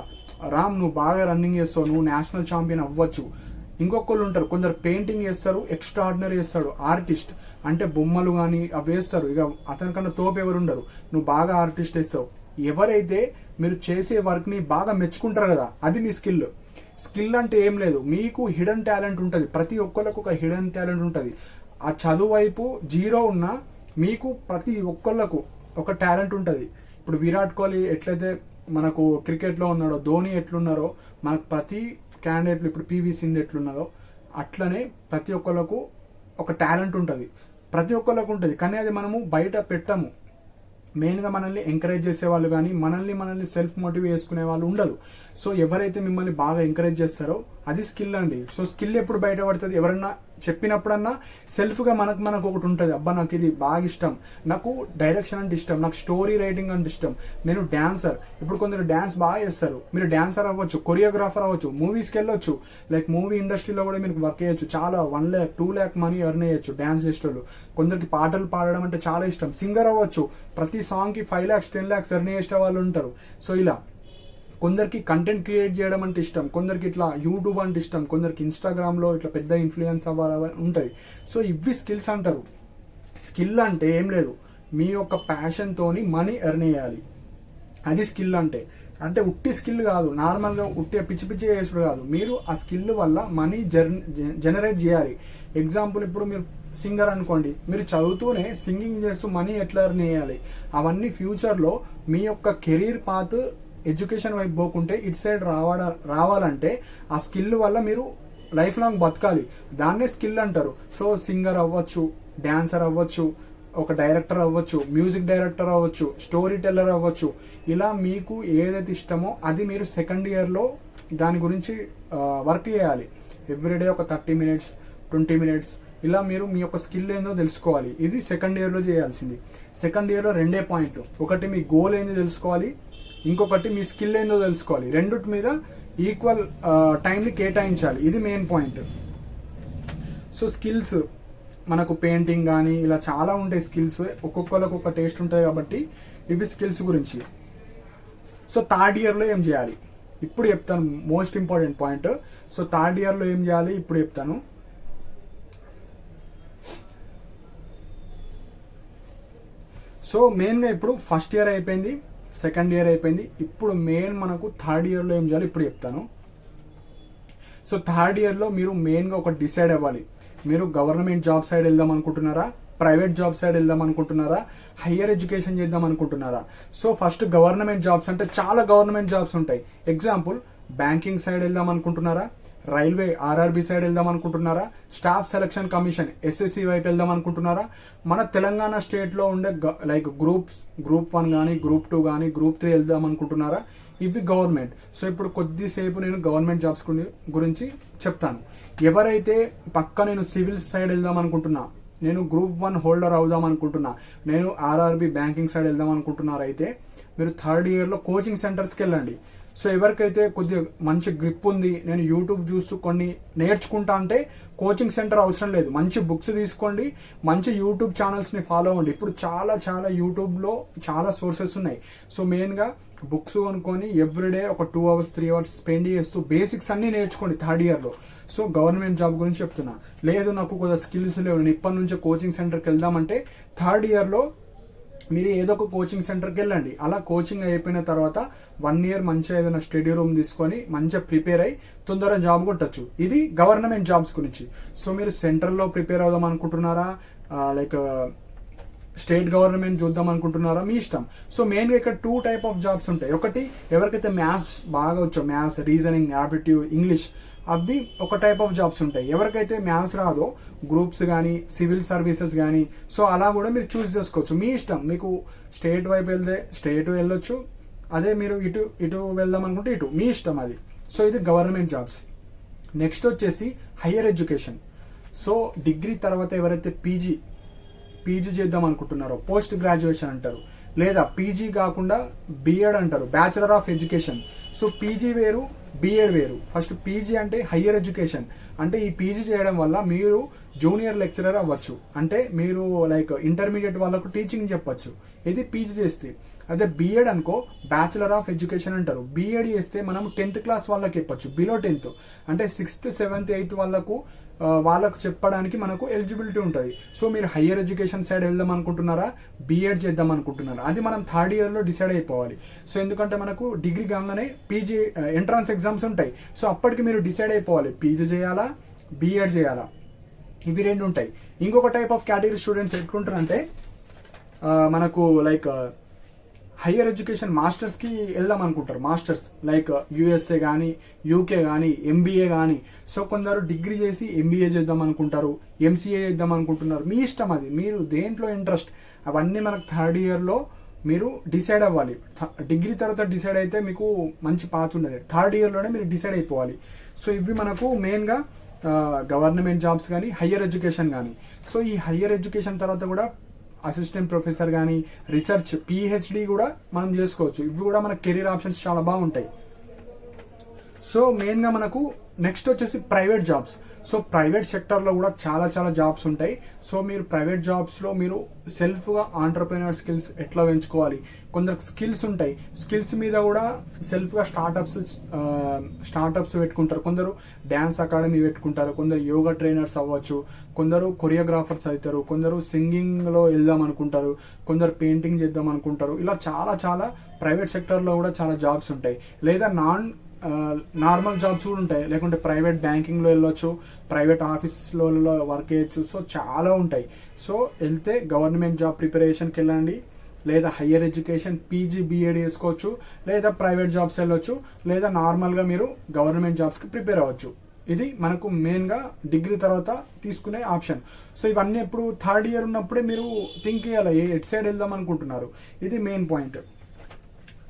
రామ్ నువ్వు బాగా రన్నింగ్ చేస్తావు, నువ్వు నేషనల్ ఛాంపియన్ అవ్వచ్చు. ఇంకొకళ్ళు ఉంటారు, కొందరు పెయింటింగ్ చేస్తారు, ఎక్స్ట్రా ఆర్డినరీ చేస్తాడు, ఆర్టిస్ట్ అంటే బొమ్మలు కానీ అవి వేస్తారు, ఇక అతనికన్నా తోపు ఎవరు ఉండరు, నువ్వు బాగా ఆర్టిస్ట్ వేస్తావు. ఎవరైతే మీరు చేసే వర్క్ని బాగా మెచ్చుకుంటారు కదా, అది మీ స్కిల్. స్కిల్ అంటే ఏం లేదు, మీకు హిడెన్ టాలెంట్ ఉంటుంది. ప్రతి ఒక్కళ్ళకు ఒక హిడెన్ టాలెంట్ ఉంటుంది. ఆ చదువు వైపు జీరో ఉన్నా మీకు ప్రతి ఒక్కళ్ళకు ఒక టాలెంట్ ఉంటుంది. ఇప్పుడు విరాట్ కోహ్లీ ఎట్లయితే మనకు క్రికెట్లో ఉన్నాడో, ధోని ఎట్లున్నారో, మనకు ప్రతి క్యాండిడేట్లు ఇప్పుడు పివి సింధు ఎట్లున్నారో అట్లనే ప్రతి ఒక్కళ్ళకు ఒక టాలెంట్ ఉంటుంది, ప్రతి ఒక్కళ్ళకు ఉంటుంది. కానీ అది మనము బయట పెట్టము. మెయిన్గా మనల్ని ఎంకరేజ్ చేసేవాళ్ళు కానీ మనల్ని సెల్ఫ్ మోటివ్ చేసుకునే వాళ్ళు ఉండదు. సో ఎవరైతే మిమ్మల్ని బాగా ఎంకరేజ్ చేస్తారో అది స్కిల్ అండి. సో స్కిల్ ఎప్పుడు బయటపడుతుంది, ఎవరన్నా చెప్పినప్పుడన్నా సెల్ఫ్గా మనకు ఒకటి ఉంటుంది, అబ్బా నాకు ఇది బాగా ఇష్టం, నాకు డైరెక్షన్ అంటే ఇష్టం, నాకు స్టోరీ రైటింగ్ అంటే ఇష్టం, నేను డాన్సర్. ఇప్పుడు కొందరు డాన్స్ బాగా చేస్తారు, మీరు డాన్సర్ అవ్వచ్చు, కొరియోగ్రాఫర్ అవ్వచ్చు, మూవీస్కి వెళ్ళొచ్చు, లైక్ మూవీ ఇండస్ట్రీలో కూడా మీరు వర్క్ చేయొచ్చు, చాలా 1 lakh 2 lakh మనీ ఎర్న్ చేయొచ్చు డాన్స్ చేసేటోళ్ళు. కొందరికి పాటలు పాడడం అంటే చాలా ఇష్టం, సింగర్ అవ్వచ్చు, ప్రతి సాంగ్కి 5 lakhs 10 lakhs ఎర్న్ చేసే వాళ్ళు ఉంటారు. సో ఇలా కొందరికి కంటెంట్ క్రియేట్ చేయడం అంటే ఇష్టం, కొందరికి ఇట్లా యూట్యూబ్ అంటే ఇష్టం, కొందరికి ఇన్స్టాగ్రామ్లో ఇట్లా పెద్ద ఇన్ఫ్లుయెన్స్ అవ్వాలి ఉంటుంది. సో ఇవి స్కిల్స్ అంటారు. స్కిల్ అంటే ఏం లేదు, మీ యొక్క ప్యాషన్తోని మనీ ఎర్న్ చేయాలి, అది స్కిల్ అంటే. అంటే ఉట్టి స్కిల్ కాదు, నార్మల్గా ఉట్టి పిచ్చి పిచ్చిగా చేసుడు కాదు, మీరు ఆ స్కిల్ వల్ల మనీ జనరేట్ చేయాలి. ఎగ్జాంపుల్ ఇప్పుడు మీరు సింగర్ అనుకోండి, మీరు చదువుతూనే సింగింగ్ చేస్తూ మనీ ఎట్లా ఎర్న్ చేయాలి, అవన్నీ ఫ్యూచర్లో మీ యొక్క కెరీర్ పాత్ ఎడ్యుకేషన్ వైపు పోకుంటే ఇటు సైడ్ రావాలంటే ఆ స్కిల్ వల్ల మీరు లైఫ్ లాంగ్ బతకాలి, దాన్నే స్కిల్ అంటారు. సో సింగర్ అవ్వచ్చు, డాన్సర్ అవ్వచ్చు, ఒక డైరెక్టర్ అవ్వచ్చు, మ్యూజిక్ డైరెక్టర్ అవ్వచ్చు, స్టోరీ టెల్లర్ అవ్వచ్చు. ఇలా మీకు ఏదైతే ఇష్టమో అది మీరు సెకండ్ ఇయర్లో దాని గురించి వర్క్ చేయాలి. ఎవ్రీడే ఒక 30 minutes 20 minutes ఇలా మీరు మీ యొక్క స్కిల్ ఏందో తెలుసుకోవాలి. ఇది సెకండ్ ఇయర్లో చేయాల్సింది. సెకండ్ ఇయర్లో 2 పాయింట్లు, ఒకటి మీ గోల్ ఏందో తెలుసుకోవాలి, ఇంకొకటి మీ స్కిల్ ఏందో తెలుసుకోవాలి. రెండిటి మీద ఈక్వల్ టైంని కేటాయించాలి, ఇది మెయిన్ పాయింట్. సో స్కిల్స్ మనకు పెయింటింగ్ కానీ ఇలా చాలా ఉంటాయి స్కిల్స్, ఒక్కొక్కరికి ఒక టేస్ట్ ఉంటుంది కాబట్టి ఇవి స్కిల్స్ గురించి. సో థర్డ్ ఇయర్లో ఏం చేయాలి ఇప్పుడు చెప్తాను, most important point. So third ఇయర్లో ఏం చేయాలి ఇప్పుడు చెప్తాను. సో మెయిన్గా ఇప్పుడు ఫస్ట్ ఇయర్ అయిపోయింది, సెకండ్ ఇయర్ అయిపోయింది, ఇప్పుడు మెయిన్ మనకు థర్డ్ ఇయర్లో ఏం చేయాలి ఇప్పుడు చెప్తాను. సో థర్డ్ ఇయర్లో మీరు మెయిన్గా ఒకటి డిసైడ్ అవ్వాలి, మీరు గవర్నమెంట్ జాబ్ సైడ్ వెళ్దాం అనుకుంటున్నారా, ప్రైవేట్ జాబ్ సైడ్ వెళ్దాం అనుకుంటున్నారా, హయ్యర్ ఎడ్యుకేషన్ చేద్దాం అనుకుంటున్నారా? సో ఫస్ట్ గవర్నమెంట్ జాబ్స్ అంటే చాలా గవర్నమెంట్ జాబ్స్ ఉంటాయి. ఎగ్జాంపుల్ బ్యాంకింగ్ సైడ్ వెళ్దాం అనుకుంటున్నారా, రైల్వే ఆర్ఆర్బి సైడ్ వెళ్దాం అనుకుంటున్నారా, స్టాఫ్ సెలక్షన్ కమిషన్ ఎస్ఎస్సి వైపు వెళ్దాం అనుకుంటున్నారా? మన తెలంగాణ స్టేట్లో ఉండే లైక్ గ్రూప్ 1 కానీ, గ్రూప్ 2 కానీ, గ్రూప్ 3 వెళ్దాం అనుకుంటున్నారా? ఇవి గవర్నమెంట్. సో ఇప్పుడు కొద్దిసేపు నేను గవర్నమెంట్ జాబ్స్ గురించి చెప్తాను. ఎవరైతే పక్క నేను సివిల్స్ సైడ్ వెళ్దాం అనుకుంటున్నా, నేను గ్రూప్ 1 హోల్డర్ అవుదాం అనుకుంటున్నా, నేను ఆర్ఆర్బి బ్యాంకింగ్ సైడ్ వెళ్దాం అనుకుంటున్నారైతే మీరు థర్డ్ ఇయర్లో కోచింగ్ సెంటర్స్కి వెళ్ళండి. సో ఎవరికైతే కొద్దిగా మంచి గ్రిప్ ఉంది, నేను యూట్యూబ్ చూస్తూ కొన్ని నేర్చుకుంటా అంటే కోచింగ్ సెంటర్ అవసరం లేదు. మంచి బుక్స్ తీసుకోండి, మంచి యూట్యూబ్ ఛానల్స్ని ఫాలో అవ్వండి. ఇప్పుడు చాలా యూట్యూబ్లో చాలా సోర్సెస్ ఉన్నాయి. సో మెయిన్గా బుక్స్ కొనుక్కొని ఎవ్రీడే ఒక 2 hours 3 hours స్పెండ్ చేస్తూ బేసిక్స్ అన్నీ నేర్చుకోండి థర్డ్ ఇయర్లో. సో గవర్నమెంట్ జాబ్ గురించి చెప్తున్నా. లేదు నాకు కొద్దిగా స్కిల్స్ లేవు, నేను ఇప్పటి నుంచే కోచింగ్ సెంటర్కి వెళ్దామంటే థర్డ్ ఇయర్లో మీరు ఏదో ఒక కోచింగ్ సెంటర్కి వెళ్ళండి. అలా కోచింగ్ అయిపోయిన తర్వాత 1 year మంచిగా ఏదైనా స్టడీ రూమ్ తీసుకొని మంచిగా ప్రిపేర్ అయ్యి తొందరగా జాబ్ కొట్టచ్చు. ఇది గవర్నమెంట్ జాబ్స్ గురించి. సో మీరు సెంట్రల్లో ప్రిపేర్ అవుదాం అనుకుంటున్నారా, లైక్ స్టేట్ గవర్నమెంట్ చూద్దాం అనుకుంటున్నారా, మీ ఇష్టం. సో మెయిన్గా ఇక్కడ 2 type ఆఫ్ జాబ్స్ ఉంటాయి. ఒకటి ఎవరికైతే మ్యాథ్స్ బాగా వచ్చో, మ్యాథ్స్, రీజనింగ్, యాప్టిట్యూడ్, ఇంగ్లీష్, అవి ఒక టైప్ ఆఫ్ జాబ్స్ ఉంటాయి. ఎవరికైతే మ్యాథ్స్ రాదో గ్రూప్స్ కానీ, సివిల్ సర్వీసెస్ కానీ, సో అలా కూడా మీరు చూస్ చేసుకోవచ్చు, మీ ఇష్టం. మీకు స్టేట్ వైపు వెళ్తే స్టేట్ వెళ్ళొచ్చు, అదే మీరు ఇటు వెళ్దాం అనుకుంటే ఇటు, మీ ఇష్టం అది. సో ఇది గవర్నమెంట్ జాబ్స్. నెక్స్ట్ వచ్చేసి హయ్యర్ ఎడ్యుకేషన్. సో డిగ్రీ తర్వాత ఎవరైతే పీజీ చేద్దాం అనుకుంటున్నారో, పోస్ట్ గ్రాడ్యుయేషన్ అంటారు, లేదా పీజీ కాకుండా బిఎడ్ అంటారు, bachelor of education. So PG వేరు, బిఎడ్ వేరు. ఫస్ట్ పీజీ అంటే హయ్యర్ ఎడ్యుకేషన్. అంటే ఈ పీజీ చేయడం వల్ల మీరు జూనియర్ లెక్చరర్ అవ్వచ్చు, అంటే మీరు లైక్ ఇంటర్మీడియట్ వాళ్ళకు టీచింగ్ చెప్పచ్చు, ఇది పీజీ చేస్తే. అదే బిఎడ్ అనుకో, బ్యాచిలర్ ఆఫ్ ఎడ్యుకేషన్ అంటారు. బిఎడ్ చేస్తే మనం 10th class వాళ్ళకి చెప్పచ్చు, బిలో 10th అంటే 6th 7th 8th వాళ్ళకు చెప్పడానికి మనకు ఎలిజిబిలిటీ ఉంటుంది. సో మీరు హయ్యర్ ఎడ్యుకేషన్ సైడ్ వెళ్దాం అనుకుంటున్నారా, బిఎడ్ చేద్దాం అనుకుంటున్నారా, అది మనం థర్డ్ ఇయర్లో డిసైడ్ అయిపోవాలి. సో ఎందుకంటే మనకు డిగ్రీ కాగానే పీజీ ఎంట్రన్స్ ఎగ్జామ్స్ ఉంటాయి. సో అప్పటికి మీరు డిసైడ్ అయిపోవాలి, పీజీ చేయాలా, బిఎడ్ చేయాలా, ఇవి 2 ఉంటాయి. ఇంకొక టైప్ ఆఫ్ కేటగిరీ స్టూడెంట్స్ ఎట్లుంటారంటే మనకు లైక్ హయ్యర్ ఎడ్యుకేషన్ మాస్టర్స్కి వెళ్దాం అనుకుంటారు. మాస్టర్స్ లైక్ యూఎస్ఏ కానీ, యూకే కానీ, ఎంబీఏ కానీ. సో కొందరు డిగ్రీ చేసి ఎంబీఏ చేద్దాం అనుకుంటారు, ఎంసీఏ చేద్దాం అనుకుంటున్నారు, మీ ఇష్టం అది, మీరు దేంట్లో ఇంట్రెస్ట్. అవన్నీ మనకు థర్డ్ ఇయర్లో మీరు డిసైడ్ అవ్వాలి. డిగ్రీ తర్వాత డిసైడ్ అయితే మీకు మంచి పాత్ ఉండదు, థర్డ్ ఇయర్లోనే మీరు డిసైడ్ అయిపోవాలి. సో ఇవి మనకు మెయిన్గా గవర్నమెంట్ జాబ్స్ కానీ, హయ్యర్ ఎడ్యుకేషన్ కానీ. సో ఈ హయ్యర్ ఎడ్యుకేషన్ తర్వాత కూడా అసిస్టెంట్ ప్రొఫెసర్ కానీ, రీసెర్చ్, పిహెచ్డి కూడా మనం చేసుకోవచ్చు. ఇవి కూడా మన కెరీర్ ఆప్షన్స్ చాలా బాగుంటాయి. సో మెయిన్గా మనకు నెక్స్ట్ వచ్చేసి ప్రైవేట్ జాబ్స్. సో ప్రైవేట్ సెక్టర్లో కూడా చాలా జాబ్స్ ఉంటాయి. సో మీరు ప్రైవేట్ జాబ్స్లో మీరు సెల్ఫ్గా ఆంటర్ప్రెన్యూర్ స్కిల్స్ ఎట్లా పెంచుకోవాలి, కొందరు స్కిల్స్ ఉంటాయి, స్కిల్స్ మీద కూడా సెల్ఫ్గా స్టార్టప్స్ పెట్టుకుంటారు, కొందరు డ్యాన్స్ అకాడమీ పెట్టుకుంటారు, కొందరు యోగా ట్రైనర్స్ అవ్వచ్చు, కొందరు కొరియోగ్రాఫర్స్ అవుతారు, కొందరు సింగింగ్లో వెళ్దాం అనుకుంటారు, కొందరు పెయింటింగ్ చేద్దాం అనుకుంటారు. ఇలా చాలా ప్రైవేట్ సెక్టర్లో కూడా చాలా జాబ్స్ ఉంటాయి. లేదా నార్మల్ జాబ్స్ కూడా ఉంటాయి, లేకుంటే ప్రైవేట్ బ్యాంకింగ్లో వెళ్ళొచ్చు, ప్రైవేట్ ఆఫీస్లో వర్క్ చేయొచ్చు. సో చాలా ఉంటాయి. సో వెళ్తే గవర్నమెంట్ జాబ్ ప్రిపరేషన్కి వెళ్ళండి, లేదా హయ్యర్ ఎడ్యుకేషన్ పీజీ బిఎడ్ చేసుకోవచ్చు, లేదా ప్రైవేట్ జాబ్స్ వెళ్ళొచ్చు, లేదా నార్మల్గా మీరు గవర్నమెంట్ జాబ్స్కి ప్రిపేర్ అవ్వచ్చు. ఇది మనకు మెయిన్గా డిగ్రీ తర్వాత తీసుకునే ఆప్షన్. సో ఇవన్నీ ఎప్పుడు థర్డ్ ఇయర్ ఉన్నప్పుడే మీరు థింక్ చేయాలి, ఎట్ సైడ్ వెళ్దాం అనుకుంటున్నారు, ఇది మెయిన్ పాయింట్.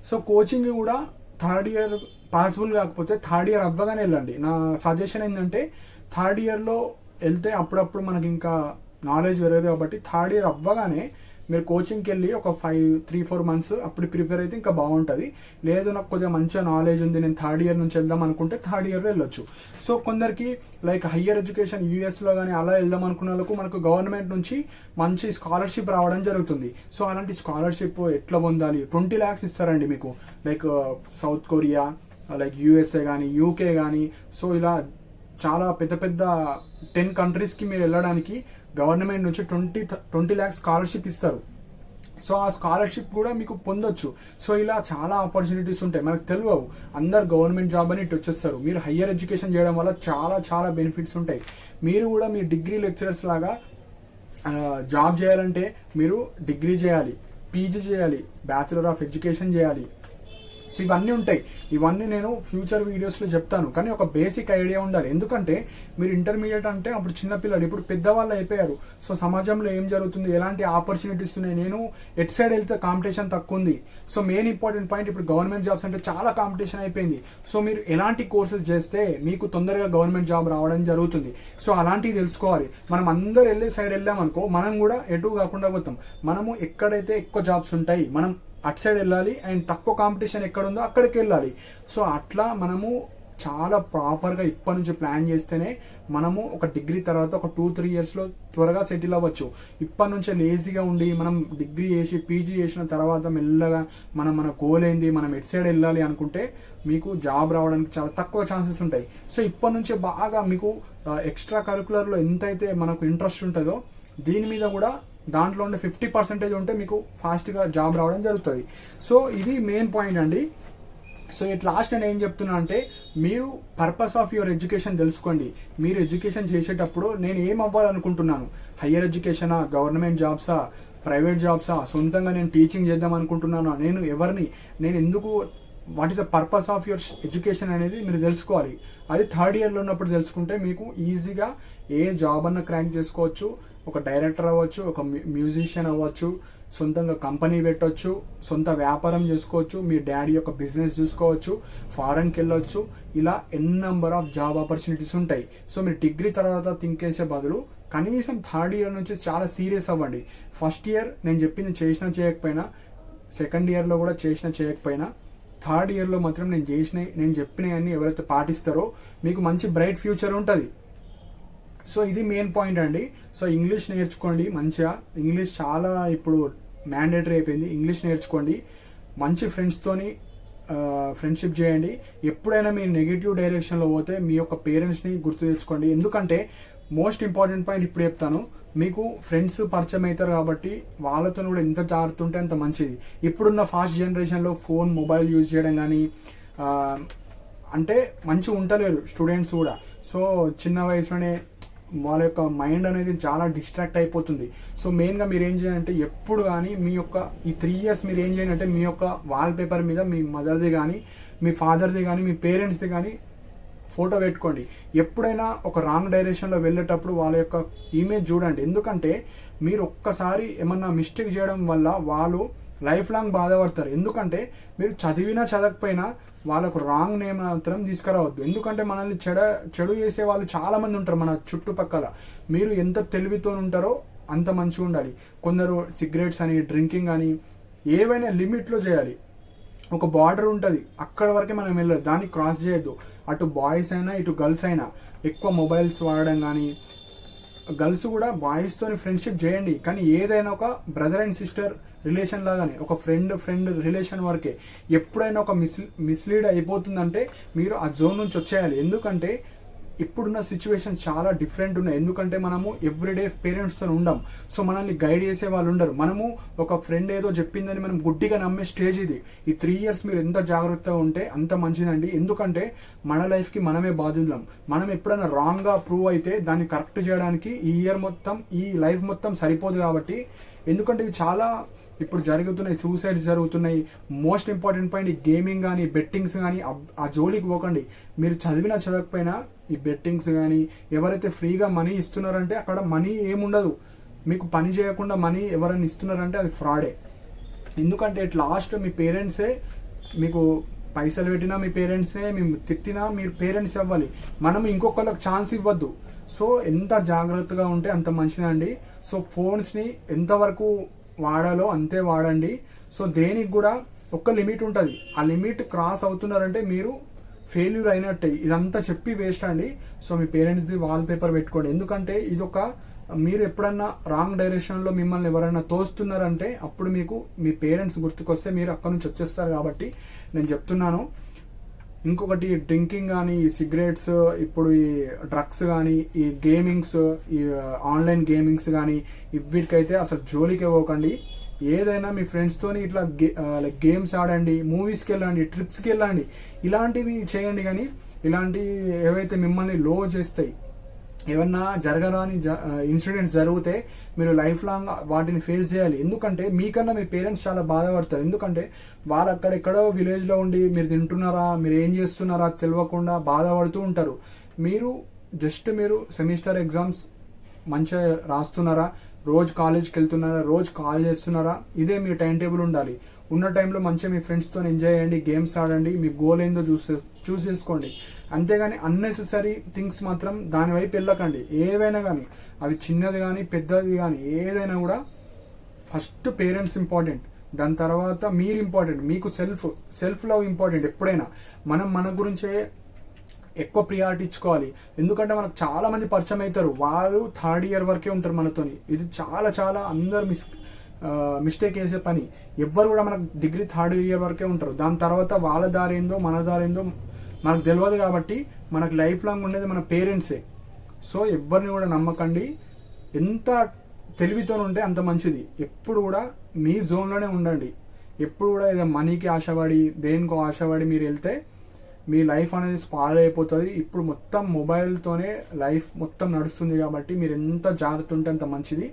సో కోచింగ్ కూడా థర్డ్ ఇయర్ పాసిబుల్ కాకపోతే థర్డ్ ఇయర్ అవ్వగానే వెళ్ళండి. నా సజెషన్ ఏంటంటే థర్డ్ ఇయర్లో వెళ్తే అప్పుడప్పుడు మనకి ఇంకా నాలెడ్జ్ పెరగదు, కాబట్టి థర్డ్ ఇయర్ అవ్వగానే మీరు కోచింగ్కి వెళ్ళి ఒక 3-4 months అప్పుడు ప్రిపేర్ అయితే ఇంకా బాగుంటుంది. లేదు నాకు కొద్దిగా మంచిగా నాలెడ్జ్ ఉంది, నేను థర్డ్ ఇయర్ నుంచి వెళ్దాం అనుకుంటే థర్డ్ ఇయర్లో వెళ్ళొచ్చు. సో కొందరికి లైక్ హయ్యర్ ఎడ్యుకేషన్ యూఎస్లో కానీ అలా వెళ్దాం అనుకున్న వాళ్ళకు మనకు గవర్నమెంట్ నుంచి మంచి స్కాలర్షిప్ రావడం జరుగుతుంది. సో అలాంటి స్కాలర్షిప్ ఎట్లా పొందాలి, 20 lakhs ఇస్తారండి మీకు, like south Korea, like USA కానీ, యూకే కానీ. సో ఇలా చాలా పెద్ద 10 countries మీరు వెళ్ళడానికి గవర్నమెంట్ నుంచి 20 lakhs స్కాలర్షిప్ ఇస్తారు. సో ఆ స్కాలర్షిప్ కూడా మీకు పొందొచ్చు. సో ఇలా చాలా ఆపర్చునిటీస్ ఉంటాయి, మనకు తెలియవు. అందరు గవర్నమెంట్ జాబ్ అని ఇటు వచ్చేస్తారు. మీరు హయ్యర్ ఎడ్యుకేషన్ చేయడం వల్ల చాలా చాలా బెనిఫిట్స్ ఉంటాయి. మీరు కూడా మీ డిగ్రీ లెక్చరర్స్ లాగా జాబ్ చేయాలంటే మీరు డిగ్రీ చేయాలి, పీజీ చేయాలి, బ్యాచిలర్ ఆఫ్ ఎడ్యుకేషన్ చేయాలి. సో ఇవన్నీ ఉంటాయి. ఇవన్నీ నేను ఫ్యూచర్ వీడియోస్లో చెప్తాను, కానీ ఒక బేసిక్ ఐడియా ఉండాలి. ఎందుకంటే మీరు ఇంటర్మీడియట్ అంటే అప్పుడు చిన్నపిల్లలు, ఇప్పుడు పెద్దవాళ్ళు అయిపోయారు. సో సమాజంలో ఏం జరుగుతుంది, ఎలాంటి ఆపర్చునిటీస్ ఉన్నాయి, నేను ఎట్ సైడ్ వెళ్తే కాంపిటీషన్ తక్కువ ఉంది. సో మెయిన్ ఇంపార్టెంట్ పాయింట్, ఇప్పుడు గవర్నమెంట్ జాబ్స్ అంటే చాలా కాంపిటీషన్ అయిపోయింది. సో మీరు ఎలాంటి కోర్సెస్ చేస్తే మీకు తొందరగా గవర్నమెంట్ జాబ్ రావడం జరుగుతుంది. సో అలాంటివి తెలుసుకోవాలి. మనం అందరూ వెళ్ళే సైడ్ వెళ్ళామనుకో మనం కూడా ఎటు కాకుండా పోతాం. మనము ఎక్కడైతే ఎక్కువ జాబ్స్ ఉంటాయి మనం అటు సైడ్ వెళ్ళాలి, అండ్ తక్కువ కాంపిటీషన్ ఎక్కడ ఉందో అక్కడికి వెళ్ళాలి. సో అట్లా మనము చాలా ప్రాపర్గా ఇప్పటి నుంచి ప్లాన్ చేస్తేనే మనము ఒక డిగ్రీ తర్వాత ఒక 2-3 ఇయర్స్లో త్వరగా సెటిల్ అవ్వచ్చు. ఇప్పటి నుంచే లేజీగా ఉండి మనం డిగ్రీ చేసి పీజీ చేసిన తర్వాత మెల్లగా మన గోల్ ఏంది, మనం ఎటు సైడ్ వెళ్ళాలి అనుకుంటే మీకు జాబ్ రావడానికి చాలా తక్కువ ఛాన్సెస్ ఉంటాయి. సో ఇప్పటి నుంచే బాగా మీకు ఎక్స్ట్రా కరికులర్లో ఎంతైతే మనకు ఇంట్రెస్ట్ ఉంటుందో దీని మీద కూడా దాంట్లో ఉండే 50% ఉంటే మీకు ఫాస్ట్గా జాబ్ రావడం జరుగుతుంది. సో ఇది మెయిన్ పాయింట్ అండి. సో ఇట్ లాస్ట్ నేను ఏం చెప్తున్నా అంటే, మీరు పర్పస్ ఆఫ్ యువర్ ఎడ్యుకేషన్ తెలుసుకోండి. మీరు ఎడ్యుకేషన్ చేసేటప్పుడు నేను ఏం అవ్వాలనుకుంటున్నాను, హయ్యర్ ఎడ్యుకేషనా, గవర్నమెంట్ జాబ్సా, ప్రైవేట్ జాబ్సా, సొంతంగా నేను టీచింగ్ చేద్దాం అనుకుంటున్నాను, నేను ఎందుకు, what is the purpose of your education అనేది మీరు తెలుసుకోవాలి. అది థర్డ్ ఇయర్లో ఉన్నప్పుడు తెలుసుకుంటే మీకు ఈజీగా ఏ జాబ్ అన్న క్రాక్ చేసుకోవచ్చు. ఒక డైరెక్టర్ అవ్వచ్చు, ఒక మ్యూజిషియన్ అవ్వచ్చు, సొంతంగా కంపెనీ పెట్టవచ్చు, సొంత వ్యాపారం చేసుకోవచ్చు, మీ డాడీ యొక్క బిజినెస్ చూసుకోవచ్చు, ఫారెన్కి వెళ్ళొచ్చు. ఇలా నెంబర్ ఆఫ్ జాబ్ ఆపర్చునిటీస్ ఉంటాయి. సో మీరు డిగ్రీ తర్వాత థింక్ చేసే బదులు కనీసం థర్డ్ ఇయర్ నుంచి చాలా సీరియస్ అవ్వండి. ఫస్ట్ ఇయర్ నేను చెప్పింది చేసినా చేయకపోయినా, సెకండ్ ఇయర్లో కూడా చేసినా చేయకపోయినా, థర్డ్ ఇయర్లో మాత్రం నేను చెప్పినవన్నీ ఎవరైతే పాటిస్తారో మీకు మంచి బ్రైట్ ఫ్యూచర్ ఉంటుంది. సో ఇది మెయిన్ పాయింట్ అండి. సో ఇంగ్లీష్ నేర్చుకోండి మంచిగా. ఇంగ్లీష్ చాలా ఇప్పుడు మ్యాండేటరీ అయిపోయింది. ఇంగ్లీష్ నేర్చుకోండి, మంచి ఫ్రెండ్స్తోని ఫ్రెండ్షిప్ చేయండి. ఎప్పుడైనా మీరు నెగిటివ్ డైరెక్షన్లో పోతే మీ యొక్క పేరెంట్స్ని గుర్తు తెచ్చుకోండి. ఎందుకంటే మోస్ట్ ఇంపార్టెంట్ పాయింట్ ఇప్పుడు చెప్తాను, మీకు ఫ్రెండ్స్ పరిచయం అవుతారు కాబట్టి వాళ్ళతో కూడా ఎంత జారుతుంటే అంత మంచిది. ఇప్పుడున్న ఫాస్ట్ జనరేషన్లో ఫోన్, మొబైల్ యూజ్ చేయడం కానీ అంటే మంచిగా ఉండలేరు స్టూడెంట్స్ కూడా. సో చిన్న వయసులోనే వాళ్ళ యొక్క మైండ్ అనేది చాలా డిస్ట్రాక్ట్ అయిపోతుంది. సో మెయిన్గా మీరు ఏం చేయాలంటే ఎప్పుడు కానీ మీ యొక్క ఈ 3 ఇయర్స్ మీరు ఏం చేయాలంటే మీ యొక్క వాల్ పేపర్ మీద మీ మదర్ది కానీ, మీ ఫాదర్ది కానీ, మీ పేరెంట్స్ది కానీ ఫోటో పెట్టుకోండి. ఎప్పుడైనా ఒక రాంగ్ డైరెక్షన్లో వెళ్ళేటప్పుడు వాళ్ళ యొక్క ఇమేజ్ చూడండి. ఎందుకంటే మీరు ఒక్కసారి ఏమన్నా మిస్టేక్ చేయడం వల్ల వాళ్ళు లైఫ్ లాంగ్ బాధపడతారు. ఎందుకంటే మీరు చదివినా చదవకపోయినా వాళ్ళకు రాంగ్ నేమ్ మాత్రం తీసుకురావద్దు. ఎందుకంటే మనల్ని చెడు చేసే వాళ్ళు చాలా మంది ఉంటారు మన చుట్టుపక్కల. మీరు ఎంత తెలివితో ఉంటారో అంత మంచిగా ఉండాలి. కొందరు సిగరెట్స్ అని, డ్రింకింగ్ అని, ఏవైనా లిమిట్లో చేయాలి. ఒక బార్డర్ ఉంటుంది, అక్కడ వరకే మనం వెళ్ళదు, దాన్ని క్రాస్ చేయొద్దు. అటు బాయ్స్ అయినా ఇటు గర్ల్స్ అయినా ఎక్కువ మొబైల్స్ వాడడం కానీ, గర్ల్స్ కూడా బాయ్స్తోని ఫ్రెండ్షిప్ చేయండి, కానీ ఏదైనా ఒక బ్రదర్ అండ్ సిస్టర్ రిలేషన్ లాగానే, ఒక ఫ్రెండ్ రిలేషన్ వరకే. ఎప్పుడైనా ఒక మిస్లీడ్ అయిపోతుందంటే మీరు ఆ జోన్ నుంచి వచ్చేయాలి. ఎందుకంటే ఇప్పుడున్న సిచ్యువేషన్స్ చాలా డిఫరెంట్ ఉన్నాయి. ఎందుకంటే మనము ఎవ్రీడే పేరెంట్స్తో ఉండం. సో మనల్ని గైడ్ చేసే వాళ్ళు ఉండరు. మనము ఒక ఫ్రెండ్ ఏదో చెప్పిందని మనం గుడ్డిగా నమ్మే స్టేజ్ ఇది. ఈ 3 ఇయర్స్ మీరు ఎంత జాగ్రత్తగా ఉంటే అంత మంచిదండి. ఎందుకంటే మన లైఫ్కి మనమే బాధ్యులం. మనం ఎప్పుడైనా రాంగ్గా ప్రూవ్ అయితే దాన్ని కరెక్ట్ చేయడానికి ఈ లైఫ్ మొత్తం సరిపోదు. కాబట్టి ఎందుకంటే ఇవి చాలా ఇప్పుడు జరుగుతున్నాయి, సూసైడ్స్ జరుగుతున్నాయి. మోస్ట్ ఇంపార్టెంట్ పాయింట్, ఈ గేమింగ్ కానీ, బెట్టింగ్స్ కానీ ఆ జోలికి పోకండి. మీరు చదివినా చదవకపోయినా ఈ బెట్టింగ్స్ కానీ, ఎవరైతే ఫ్రీగా మనీ ఇస్తున్నారంటే అక్కడ మనీ ఏముండదు. మీకు పని చేయకుండా మనీ ఎవరైనా ఇస్తున్నారంటే అది ఫ్రాడే. ఎందుకంటే లాస్ట్ మీ పేరెంట్సే మీకు పైసలు పెట్టినా, మీ పేరెంట్స్నే మేము తిట్టినా మీరు పేరెంట్స్ అవ్వాలి. మనం ఇంకొకళ్ళకి ఛాన్స్ ఇవ్వద్దు. సో ఎంత జాగ్రత్తగా ఉంటే అంత మంచిదండి. సో ఫోన్స్ని ఎంతవరకు వాడాలో అంతే వాడండి. సో దేనికి కూడా ఒక లిమిట్ ఉంటుంది. ఆ లిమిట్ క్రాస్ అవుతున్నారంటే మీరు ఫెయిల్యూర్ అయినట్టే. ఇదంతా చెప్పి వేస్ట్ అండి. సో మీ పేరెంట్స్ది వాల్ పేపర్ పెట్టుకోండి. ఎందుకంటే ఇదొక, మీరు ఎప్పుడన్నా రాంగ్ డైరెక్షన్లో మిమ్మల్ని ఎవరైనా తోస్తున్నారంటే అప్పుడు మీకు మీ పేరెంట్స్ గుర్తుకొస్తే మీరు అక్కడ నుంచి వచ్చేస్తారు. కాబట్టి నేను చెప్తున్నాను. ఇంకొకటి, డ్రింకింగ్ కానీ, ఈ సిగరెట్స్, ఇప్పుడు ఈ డ్రగ్స్ కానీ, ఈ గేమింగ్స్, ఈ ఆన్లైన్ గేమింగ్స్ కానీ వీటికైతే అసలు జోలికే పోకండి. ఏదైనా మీ ఫ్రెండ్స్తోని ఇట్లా లైక్ గేమ్స్ ఆడండి, మూవీస్కి వెళ్ళండి, ట్రిప్స్కి వెళ్ళండి, ఇలాంటివి చేయండి. కానీ ఇలాంటివి ఏవైతే మిమ్మల్ని లో చేస్తాయి, ఏమన్నా జరగరాని ఇన్సిడెంట్స్ జరిగితే మీరు లైఫ్ లాంగ్ వాటిని ఫేస్ చేయాలి. ఎందుకంటే మీకన్నా మీ పేరెంట్స్ చాలా బాధపడతారు. ఎందుకంటే వాళ్ళు అక్కడెక్కడో విలేజ్లో ఉండి మీరు తింటున్నారా, మీరు ఏం చేస్తున్నారా తెలియకుండా బాధపడుతూ ఉంటారు. మీరు సెమిస్టర్ ఎగ్జామ్స్ మంచిగా రాస్తున్నారా, రోజు కాలేజ్కి వెళ్తున్నారా, రోజు కాల్ చేస్తున్నారా, ఇదే మీ టైం టేబుల్ ఉండాలి. ఉన్న టైంలో మంచిగా మీ ఫ్రెండ్స్తో ఎంజాయ్ చేయండి, గేమ్స్ ఆడండి, మీ గోల్ ఏందో చూస్ చేసుకోండి. అంతేగాని అన్నెసెసరీ థింగ్స్ మాత్రం దాని వైపు వెళ్ళకండి. ఏవైనా కానీ, అవి చిన్నది కానీ పెద్దది కానీ ఏదైనా కూడా ఫస్ట్ పేరెంట్స్ ఇంపార్టెంట్, దాని తర్వాత మీరు ఇంపార్టెంట్. మీకు సెల్ఫ్ లవ్ ఇంపార్టెంట్. ఎప్పుడైనా మనం మన గురించే ఎక్కువ ప్రియారిటీ ఇచ్చుకోవాలి. ఎందుకంటే మనకు చాలా మంది పరిచయం అవుతారు, వాళ్ళు థర్డ్ ఇయర్ వరకే ఉంటారు మనతోని. ఇది చాలా చాలా అందరు మిస్టేక్ వేసే పని. ఎవ్వరు కూడా మనకు డిగ్రీ థర్డ్ ఇయర్ వరకే ఉంటారు. దాని తర్వాత వాళ్ళ దారి ఏందో మన దారి ఏందో మనకు తెలియదు. కాబట్టి మనకు లైఫ్ లాంగ్ ఉండేది మన పేరెంట్సే. సో ఎవరిని కూడా నమ్మకండి. ఎంత తెలివితో ఉంటే అంత మంచిది. ఎప్పుడు కూడా మీ జోన్లోనే ఉండండి. ఎప్పుడు కూడా ఏదో మనీకి ఆశపడి దేనికో ఆశపడి మీరు వెళ్తే మీ లైఫ్ అనేది స్పాయిల్ అయిపోతుంది. ఇప్పుడు మొత్తం మొబైల్తోనే లైఫ్ మొత్తం నడుస్తుంది. కాబట్టి మీరు ఎంత జాగ్రత్త ఉంటే అంత మంచిది.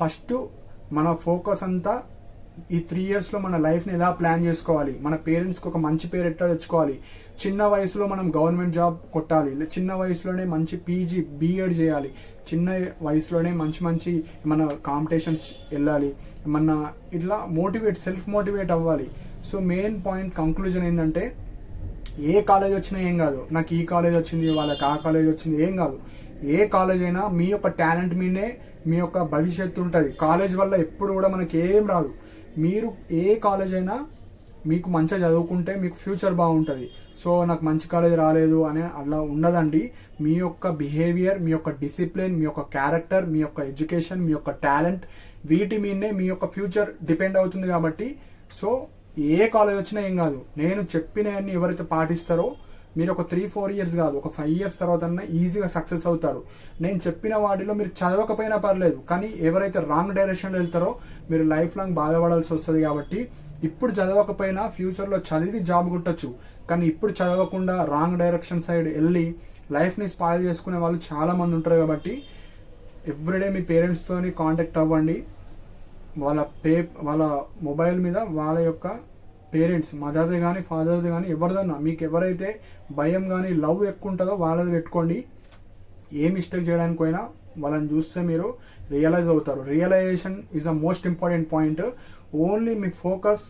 ఫస్ట్ మన ఫోకస్ అంతా ఈ 3 yearsలో మన లైఫ్ని ఎలా ప్లాన్ చేసుకోవాలి, మన పేరెంట్స్కి ఒక మంచి పేరు ఎట్లా తెచ్చుకోవాలి, చిన్న వయసులో మనం గవర్నమెంట్ జాబ్ కొట్టాలి, చిన్న వయసులోనే మంచి పీజీ బీఎడ్ చేయాలి, చిన్న వయసులోనే మంచి మన కాంపిటీషన్స్ వెళ్ళాలి, ఏమన్నా ఇట్లా సెల్ఫ్ మోటివేట్ అవ్వాలి. సో మెయిన్ పాయింట్ కంక్లూజన్ ఏంటంటే, ఏ కాలేజ్ వచ్చినా ఏం కాదు, నాకు ఈ కాలేజ్ వచ్చింది, వాళ్ళకి ఆ కాలేజ్ వచ్చింది, ఏం కాదు. ఏ కాలేజ్ అయినా మీ యొక్క టాలెంట్ మీదే మీ యొక్క భవిష్యత్తు ఉంటుంది. కాలేజ్ వల్ల ఎప్పుడు కూడా మనకి ఏం రాదు. మీరు ఏ కాలేజ్ అయినా మీకు మంచిగా చదువుకుంటే మీకు ఫ్యూచర్ బాగుంటుంది. సో నాకు మంచి కాలేజ్ రాలేదు అని అలా ఉండదండి. మీ యొక్క బిహేవియర్, మీ యొక్క డిసిప్లిన్, మీ యొక్క క్యారెక్టర్, మీ యొక్క ఎడ్యుకేషన్, మీ యొక్క టాలెంట్, వీటి మీదనే మీ యొక్క ఫ్యూచర్ డిపెండ్ అవుతుంది. కాబట్టి సో ఏ కాలేజ్ వచ్చినా ఏం కాదు. నేను చెప్పినవన్నీ ఎవరైతే పాటిస్తారో మీరు ఒక 3-4 years కాదు, ఒక 5 years తర్వాత ఈజీగా సక్సెస్ అవుతారు. నేను చెప్పిన వాటిలో మీరు చదవకపోయినా పర్లేదు, కానీ ఎవరైతే రాంగ్ డైరెక్షన్లో వెళ్తారో మీరు లైఫ్ లాంగ్ బాధపడాల్సి వస్తుంది. కాబట్టి ఇప్పుడు చదవకపోయినా ఫ్యూచర్లో చదివి జాబ్ కొట్టచ్చు. కానీ ఇప్పుడు చదవకుండా రాంగ్ డైరెక్షన్ సైడ్ వెళ్ళి లైఫ్ని స్పాయిల్ చేసుకునే వాళ్ళు చాలా మంది ఉంటారు. కాబట్టి ఎవ్రీడే మీ పేరెంట్స్తోని కాంటాక్ట్ అవ్వండి. వాళ్ళ మొబైల్ మీద వాళ్ళ యొక్క పేరెంట్స్, మదర్ది కానీ ఫాదర్ది కానీ ఎవరిదన్నా మీకు ఎవరైతే భయం కానీ లవ్ ఎక్కువ ఉంటుందో వాళ్ళది పెట్టుకోండి. ఏ మిస్టేక్ చేయడానికి పోయినా వాళ్ళని చూస్తే మీరు రియలైజ్ అవుతారు. Realisation is the most important point. Only మీ ఫోకస్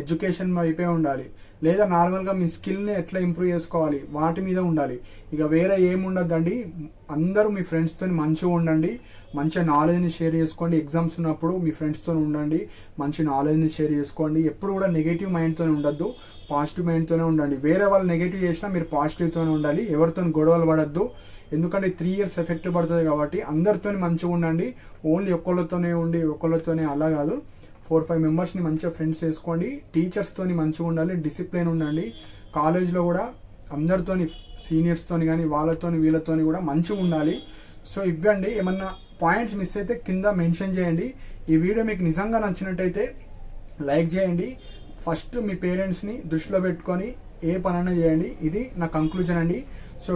ఎడ్యుకేషన్ వైపే ఉండాలి, లేదా నార్మల్గా మీ స్కిల్ని ఎట్లా ఇంప్రూవ్ చేసుకోవాలి వాటి మీద ఉండాలి. ఇక వేరే ఏముండద్దండి. అందరూ మీ ఫ్రెండ్స్తో మంచిగా ఉండండి, మంచిగా నాలెడ్జ్ని షేర్ చేసుకోండి. ఎగ్జామ్స్ ఉన్నప్పుడు మీ ఫ్రెండ్స్తో ఉండండి, మంచి నాలెడ్జ్ని షేర్ చేసుకోండి. ఎప్పుడు కూడా నెగిటివ్ మైండ్తోనే ఉండద్దు, పాజిటివ్ మైండ్తోనే ఉండండి. వేరే వాళ్ళు నెగిటివ్ చేసినా మీరు పాజిటివ్తోనే ఉండాలి. ఎవరితో గొడవలు పడద్దు. ఎందుకంటే 3 years ఎఫెక్ట్ పడుతుంది. కాబట్టి అందరితో మంచిగా ఉండండి. ఓన్లీ ఒక్కళ్ళతోనే అలా కాదు. 4-5 మెంబర్స్ని మంచిగా ఫ్రెండ్స్ చేసుకోండి. టీచర్స్తోని మంచిగా ఉండాలి, డిసిప్లిన్ ఉండండి. కాలేజ్లో కూడా అందరితోని, సీనియర్స్తోని కానీ వీళ్ళతోని కూడా మంచిగా ఉండాలి. సో ఇవ్వండి. ఏమన్నా పాయింట్స్ మిస్ అయితే కింద మెన్షన్ చేయండి. ఈ వీడియో మీకు నిజంగా నచ్చినట్టయితే లైక్ చేయండి. ఫస్ట్ మీ పేరెంట్స్ని దృష్టిలో పెట్టుకొని ఏ పనైనా చేయండి. ఇది నా కంక్లూజన్ అండి. సో